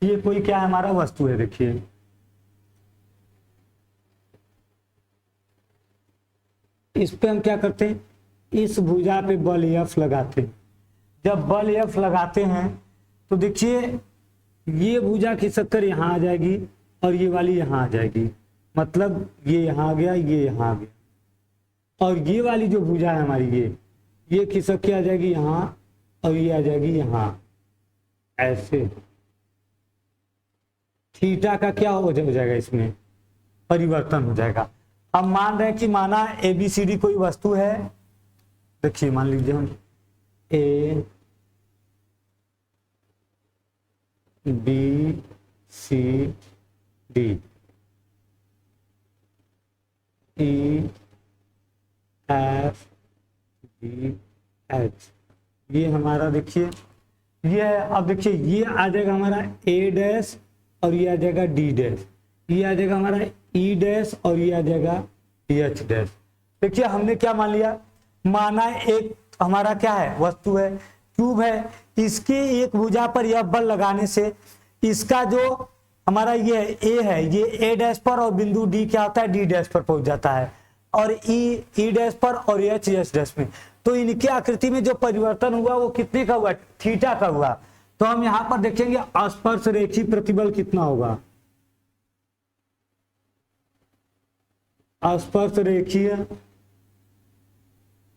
ये कोई क्या है हमारा वस्तु है। देखिए इस पे हम क्या करते हैं, इस भुजा पे बल F लगाते हैं। जब बल F लगाते हैं तो देखिए ये भुजा खिसक कर यहाँ आ जाएगी और ये वाली यहाँ आ जाएगी, मतलब ये यहाँ आ गया, ये यहाँ आ गया, और ये वाली जो भुजा है हमारी, ये खिसक के आ जाएगी यहाँ और ये आ जाएगी यहाँ, ऐसे। थीटा का क्या हो जाएगा, इसमें परिवर्तन हो जाएगा। अब मान रहे हैं कि माना ABCD कोई वस्तु है, देखिए मान लीजिए हम A B C D E F G H, ये हमारा देखिए ये है। अब देखिए ये आ जाएगा हमारा A डैश और ये आ जाएगा D डैश, ये आ जाएगा हमारा E डैश और ये आ जाएगा H डैश। देखिए हमने क्या मान लिया, माना एक हमारा क्या है, वस्तु है, क्यूब है, इसके एक भुजा पर यह बल लगाने से इसका जो हमारा ये A है, ये A डैश पर, और बिंदु D क्या होता है, D डैश पर पहुंच जाता है, और E डैश पर, और H डैश में। तो इनकी आकृति में जो परिवर्तन हुआ वो कितने का हुआ, थीटा का हुआ। तो हम यहां पर देखेंगे स्पर्श रेखी प्रतिबल कितना होगा, स्पर्श रेखीय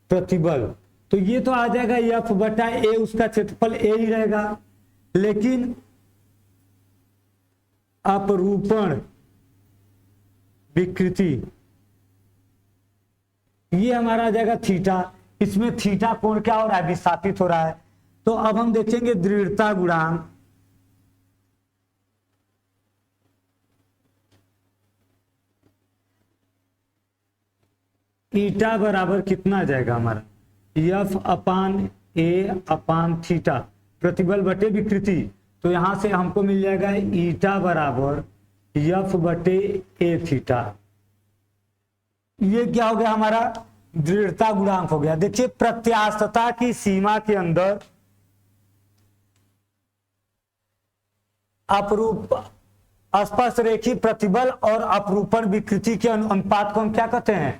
प्रतिबल। तो ये तो आ जाएगा F बटा A, उसका क्षेत्रफल A ही रहेगा, लेकिन अपरूपण विकृति ये हमारा आ जाएगा थीटा। इसमें थीटा कोण क्या हो रहा है, विस्थापित हो रहा है। तो अब हम देखेंगे दृढ़ता गुणांक ईटा बराबर कितना आ जाएगा हमारा, F upon A upon theta, प्रतिबल बटे विकृति। तो यहां से हमको मिल जाएगा ईटा बराबर F बटे A थीटा। ये क्या हो गया हमारा, दृढ़ता गुणांक हो गया। देखिए प्रत्यास्थता की सीमा के अंदर अपरूप स्पर्श रेखी प्रतिबल और अपरूपण विकृति के अनुपात को हम क्या कहते हैं,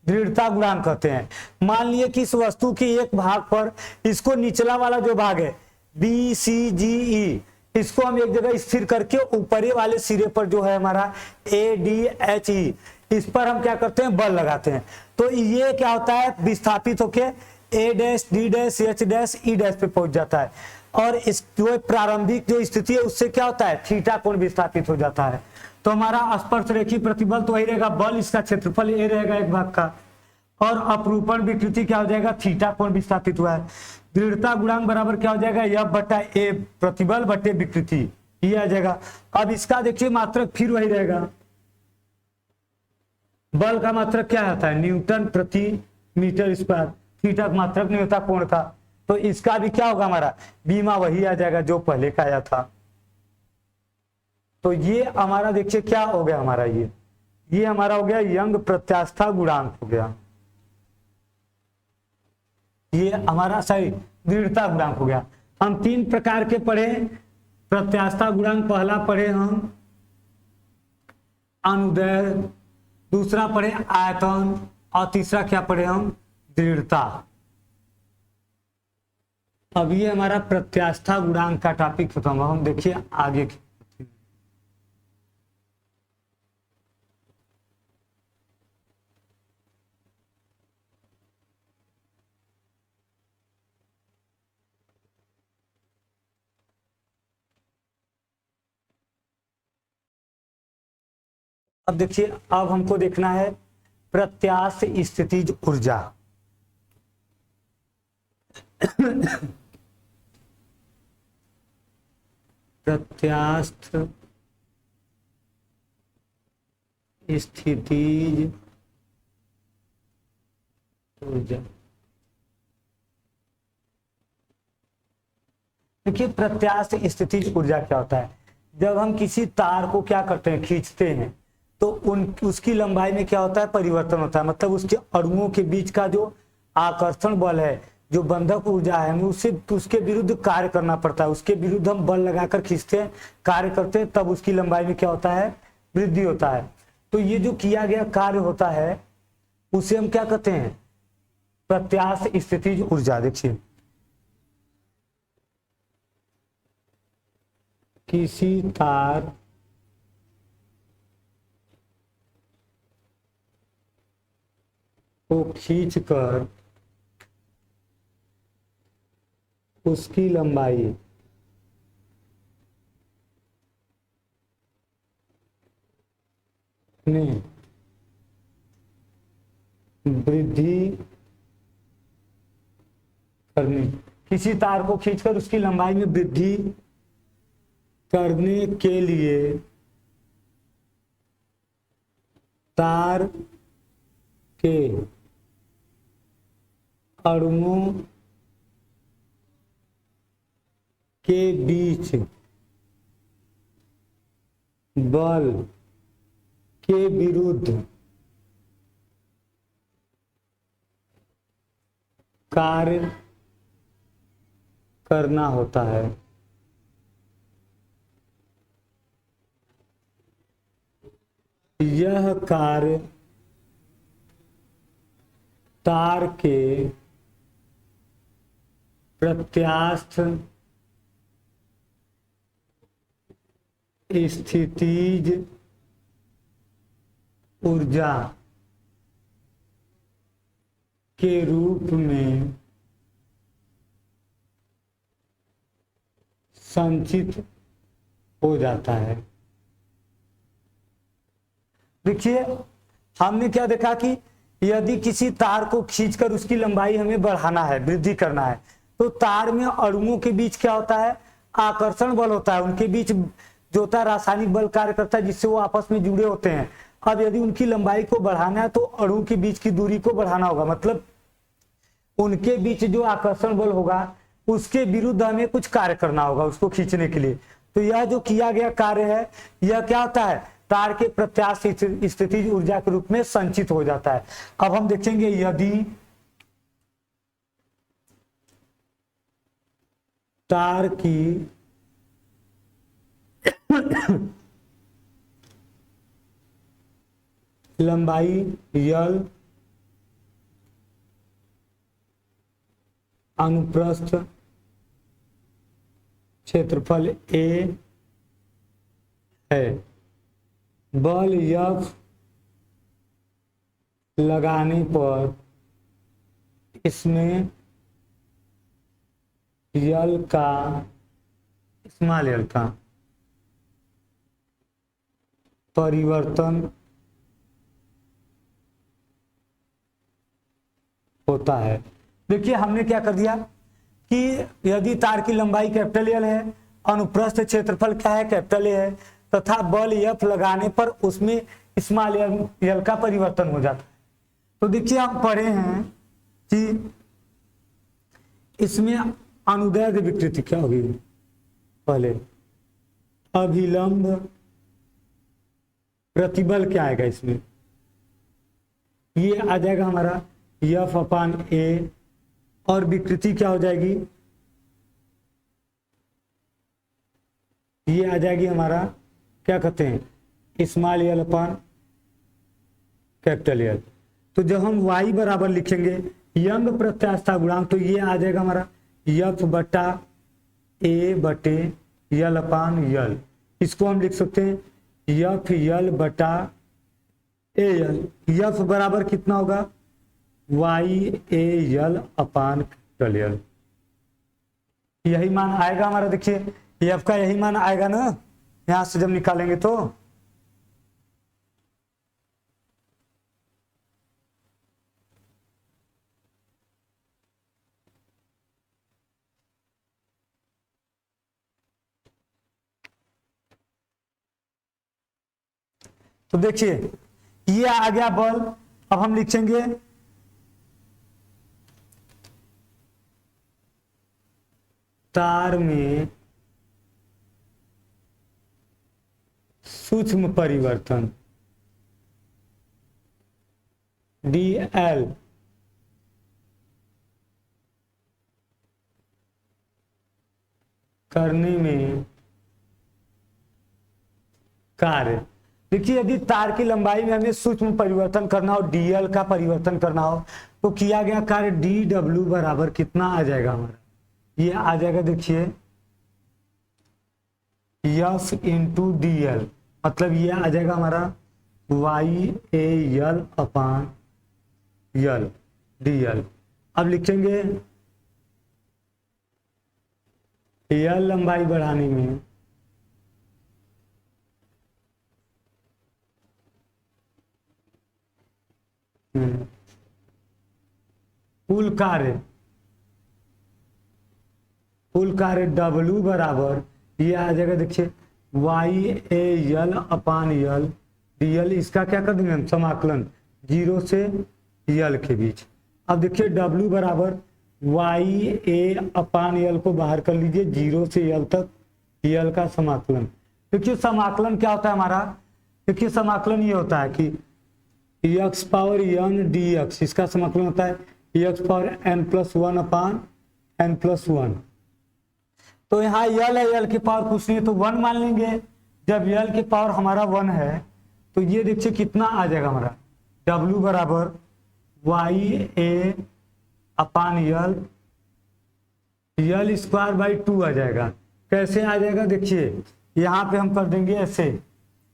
दृढ़ता गुणांक कहते हैं। मान लिए कि इस वस्तु के एक भाग पर, इसको निचला वाला जो भाग है BCGE, इसको हम एक जगह स्थिर करके ऊपरी वाले सिरे पर जो है हमारा ADHE, इस पर हम क्या करते हैं, बल लगाते हैं। तो ये क्या होता है, विस्थापित होके A dash D dash H dash E dash पे पहुंच जाता है। और इस जो प्रारंभिक जो स्थिति है उससे क्या होता है, थीटा कोण विस्थापित हो जाता है। तो हमारा स्पर्श रेखीय प्रतिबल तो वही रहेगा, बल इसका क्षेत्रफल ए रहेगा एक भाग का, और अपरूपण विकृति क्या हो जाएगा, थीटा कोण विस्थापित हुआ है। दृढ़ता गुणांक बराबर क्या हो जाएगा, एफ बटा ए प्रतिबल बटे विकृति, ये आ जाएगा। अब इसका देखिए मात्रक फिर वही रहेगा, बल का मात्रक क्या आता है, न्यूटन प्रति मीटर स्क्वायर, थीटा का मात्रक नहीं होता कोण का, तो इसका भी क्या होगा, हमारा बीमा वही आ जाएगा जो पहले का आया था। तो ये हमारा देखिए क्या हो गया, हमारा ये हमारा हो गया यंग प्रत्यास्था गुणांक हो गया, ये हमारा सही दृढ़ता गुणांक हो गया। हम 3 प्रकार के पढ़े, प्रत्यास्था गुणांक पहला पढ़े हम अनुदैर्ध्य, दूसरा पढ़े आयतन, और तीसरा क्या पढ़े हम, दृढ़ता। अब ये हमारा प्रत्यास्था गुणांक का टॉपिक खत्म हुआ, हम देखिए आगे की। अब देखिए, अब हमको देखना है प्रत्यास्थ स्थितिज ऊर्जा। प्रत्यास्थ स्थितिज ऊर्जा। देखिए प्रत्यास्थ स्थितिज ऊर्जा क्या होता है, जब हम किसी तार को क्या करते हैं, खींचते हैं, तो उसकी लंबाई में क्या होता है, परिवर्तन होता है। मतलब उसके अणुओं के बीच का जो आकर्षण बल है, जो बंधक ऊर्जा है, हमें उसके विरुद्ध कार्य करना पड़ता है। उसके विरुद्ध हम बल लगाकर खींचते हैं, कार्य करते हैं, तब उसकी लंबाई में क्या होता है, वृद्धि होता है। तो ये जो किया गया कार्य होता है उसे हम क्या कहते हैं, प्रत्यास्थ स्थितिज ऊर्जा। देखिए किसी तार को खींचकर उसकी लंबाई में वृद्धि करने, किसी तार को खींचकर उसकी लंबाई में वृद्धि करने के लिए तार के अणुओं के बीच बल के विरुद्ध कार्य करना होता है। यह कार्य तार के प्रत्यास्थ स्थितिज ऊर्जा के रूप में संचित हो जाता है। देखिए हमने क्या देखा कि यदि किसी तार को खींचकर उसकी लंबाई हमें बढ़ाना है, वृद्धि करना है, तो तार में अणुओं के बीच क्या होता है, आकर्षण बल होता है। उनके बीच जो होता है रासायनिक बल कार्य करता है, जिससे वो आपस में जुड़े होते हैं। अब यदि उनकी लंबाई को बढ़ाना है तो अणु के बीच की दूरी को बढ़ाना होगा, मतलब उनके बीच जो आकर्षण बल होगा उसके विरुद्ध हमें कुछ कार्य करना होगा उसको खींचने के लिए। तो यह जो किया गया कार्य है, यह क्या होता है, तार के प्रत्यास्थ स्थितिज ऊर्जा के रूप में संचित हो जाता है। अब हम देखेंगे यदि तार की लंबाई L, अनुप्रस्थ क्षेत्रफल A है, बल F लगाने पर इसमें यल का स्मॉल यल का परिवर्तन होता है। देखिए हमने क्या कर दिया कि यदि तार की लंबाई कैपिटल एल है, अनुप्रस्थ क्षेत्रफल क्या है कैपिटल ए है, तथा बल एफ लगाने पर उसमें स्मॉल एल का परिवर्तन हो जाता है। तो देखिए हम पढ़े हैं कि इसमें अनुदैर्घ विकृति क्या होगी, पहले अभिलंब प्रतिबल क्या आएगा इसमें, ये आ जाएगा हमारा एफ अपान ए, और विकृति क्या हो जाएगी, ये आ जाएगी हमारा क्या कहते हैं स्मॉल एल अपान कैपिटल एल। तो जब हम y बराबर लिखेंगे यंग प्रत्यास्थता गुणांक, तो ये आ जाएगा हमारा एफ बटा ए बटे यल अपान यल। इसको हम लिख सकते हैं एफ यल बटा ए यल। एफ बराबर कितना होगा Y a L upon capital L. यही मान आएगा हमारा, देखिए एफ का यही मान आएगा ना यहां से जब निकालेंगे तो। तो देखिए ये आ गया बल। अब हम लिखेंगे तार में सूक्ष्म परिवर्तन dl करने में कार्य। देखिए यदि तार की लंबाई में हमें सूक्ष्म परिवर्तन करना हो, dl का परिवर्तन करना हो, तो किया गया कार्य dw बराबर कितना आ जाएगा हमारा, ये आ जाएगा देखिए यफ इंटू डी एल, मतलब ये आ जाएगा हमारा Y a L upon L D L. अब लिखेंगे यल लंबाई बढ़ाने में कुल कार्य W बराबर ये आ जाएगा देखिए Y a L upon L D L. इसका क्या कर देंगे हम समाकलन 0 से यल के बीच। अब देखिए W बराबर वाई ए अपान यल को बाहर कर लीजिए 0 से यल तक यल का समाकलन। देखिए समाकलन क्या होता है हमारा, देखिए समाकलन ये होता है कि x power n d x, इसका समाकलन होता है x power n plus one upon n plus one. तो यहाँ यल है, यल की पावर कुछ नहीं है तो 1 मान लेंगे। जब यल की पावर हमारा 1 है तो ये देखिए कितना आ जाएगा हमारा W बराबर y a upon L L square by 2 आ जाएगा। कैसे आ जाएगा देखिए यहाँ पे हम कर देंगे ऐसे,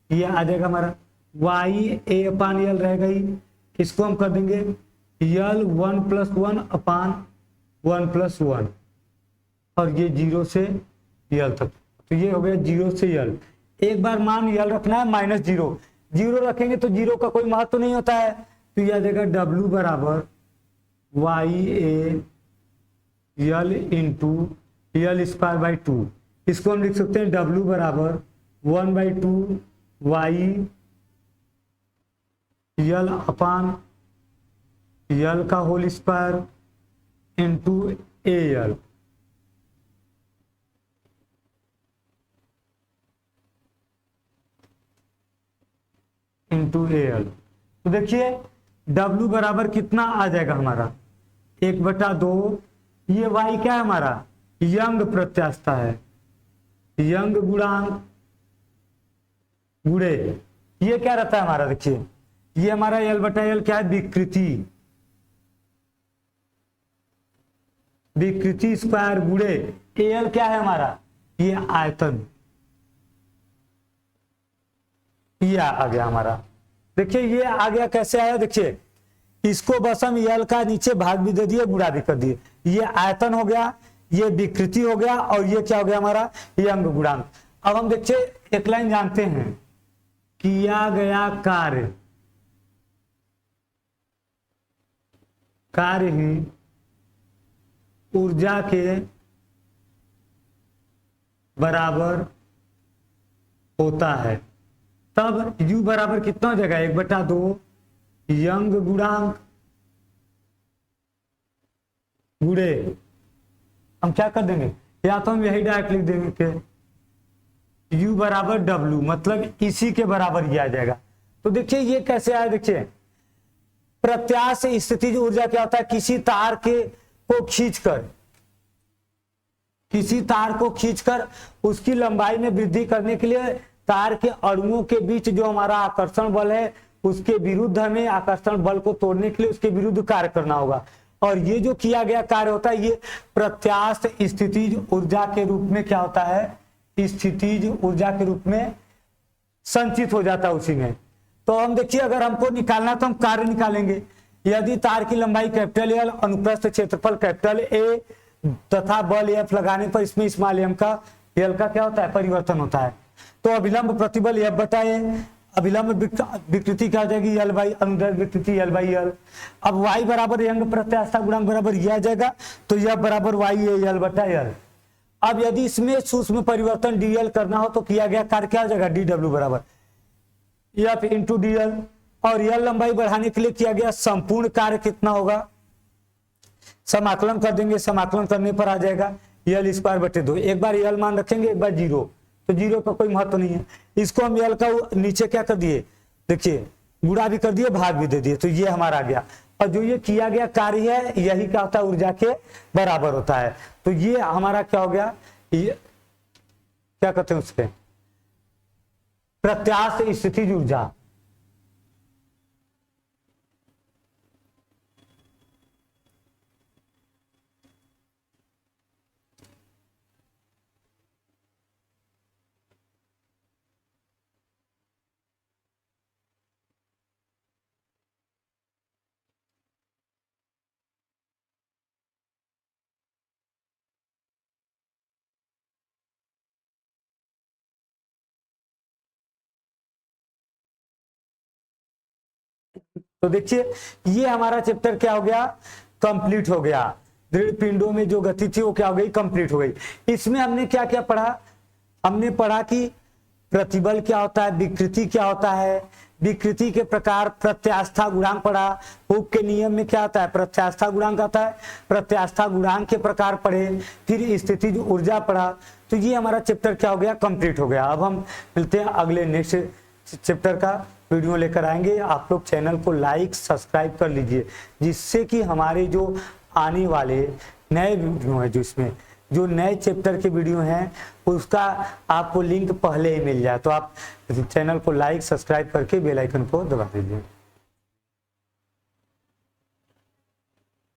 ये आ जाएगा हमारा वाई ए अपान यल रहेगा ही, इसको हम कर देंगे यल 1 प्लस 1 अपान 1 प्लस 1, और ये 0 से यल तक। तो ये हो गया 0 से यल। एक बार मान यल रखना है -0, 0 रखेंगे तो 0 का कोई महत्व नहीं होता है। तो यह आ जाएगा W बराबर y a L into L square by 2। इसको हम लिख सकते हैं W बराबर 1/2 वाई यल अपान यल का whole square into a L. Into a L. तो देखिए W बराबर कितना आ जाएगा हमारा 1/2। ये Y क्या है हमारा यंग प्रत्यास्थता है, यंग गुणांक गुणे ये क्या रहता है हमारा, देखिए ये हमारा L/L क्या है विकृति, विकृति स्क्वायर गुणे AL क्या है हमारा ये आयतन। ये आ गया हमारा, देखिए ये आ गया। कैसे आया देखिए, इसको बस हम यल का नीचे भाग भी दे दिए गुणा भी कर दिए, ये आयतन हो गया। ये विकृति हो गया और ये क्या हो गया हमारा यंग गुणांक। अब हम देखिए एक लाइन जानते हैं, किया गया कार्य ही ऊर्जा के बराबर होता है। तब U बराबर कितना हो जाएगा 1/2 यंग गुणांक गुणे, हम क्या कर देंगे, या तो हम यही डायरेक्ट लिख देंगे कि U बराबर W, मतलब इसी के बराबर ही आ जाएगा। तो देखिए ये कैसे आया, देखिए प्रत्यास्थ स्थितिज ऊर्जा क्या होता है, किसी तार को खींचकर उसकी लंबाई में वृद्धि करने के लिए तार के अणुओं के बीच जो हमारा आकर्षण बल है उसके विरुद्ध हमें आकर्षण बल को तोड़ने के लिए उसके विरुद्ध कार्य करना होगा। और ये जो किया गया कार्य होता है ये प्रत्यास्थ स्थितिज ऊर्जा के रूप में क्या होता है, स्थितिज ऊर्जा के रूप में संचित हो जाता है उसी में। तो हम देखिए अगर हमको निकालना तो हम कार्य निकालेंगे। यदि तार की लंबाई कैपिटल एल, अनुप्रस्थ क्षेत्रफल कैपिटल ए तथा बल एफ लगाने पर इसमें स्मॉल एम का एल का क्या होता है, परिवर्तन होता है। तो अभिलंब प्रतिबल एफ बटा ए, अभिलंब विकृति क्या हो जाएगी एल बाई अनुदैर्ध्य विकृति एल बाई एल। अब वाई बराबर यंग प्रत्यास्थता गुणांक बराबर यह आ जाएगा, तो यह बराबर वाई ए एल बटा एल। अब यदि इसमें सूक्ष्म परिवर्तन डीएल करना हो तो किया गया कार्य क्या हो जाएगा, डी डब्ल्यू बराबर एफ इंटू डीएल। और एल लंबाई बढ़ाने के लिए किया गया संपूर्ण कार्य कितना होगा, समाकलन कर देंगे, समाकलन करने पर आ जाएगा एल स्क्वायर बटे 2। एक बार एल मान रखेंगे, एक बार 0, तो 0 का कोई महत्व नहीं है। इसको हम एल का नीचे क्या कर दिए, देखिए गुणा भी कर दिए, भाग भी दे दिए, तो ये हमारा आ गया। और जो ये किया गया कार्य है यही क्या होता है, ऊर्जा के बराबर होता है। तो ये हमारा क्या हो गया, ये क्या कहते हैं उसके प्रत्यास्थ स्थितिज ऊर्जा। तो देखिए ये हमारा चैप्टर क्या हो गया, कंप्लीट हो गया। दृढ़ पिंडों में जो गति थी वो क्या हो गई, कंप्लीट हो गई। इसमें हमने क्या क्या पढ़ा, हमने पढ़ा कि प्रतिबल क्या होता है, विकृति क्या होता है, विकृति के प्रकार, प्रत्यास्था गुणांक पढ़ा। हुक के नियम में क्या आता है, प्रत्यास्था गुणांक आता है, प्रत्यास्था गुणांक के प्रकार पढ़े, फिर स्थितिज ऊर्जा पढ़ा। तो ये हमारा चैप्टर क्या हो गया, कंप्लीट हो गया। अब हम मिलते हैं अगले नेक्स्ट चैप्टर का वीडियो लेकर आएंगे। आप लोग चैनल को लाइक सब्सक्राइब कर लीजिए, जिससे कि हमारे जो आने वाले नए वीडियो हैं, जो इसमें जो नए चैप्टर के वीडियो हैं उसका आपको लिंक पहले ही मिल जाए। तो आप चैनल को लाइक सब्सक्राइब करके बेल आइकन को दबा दीजिए।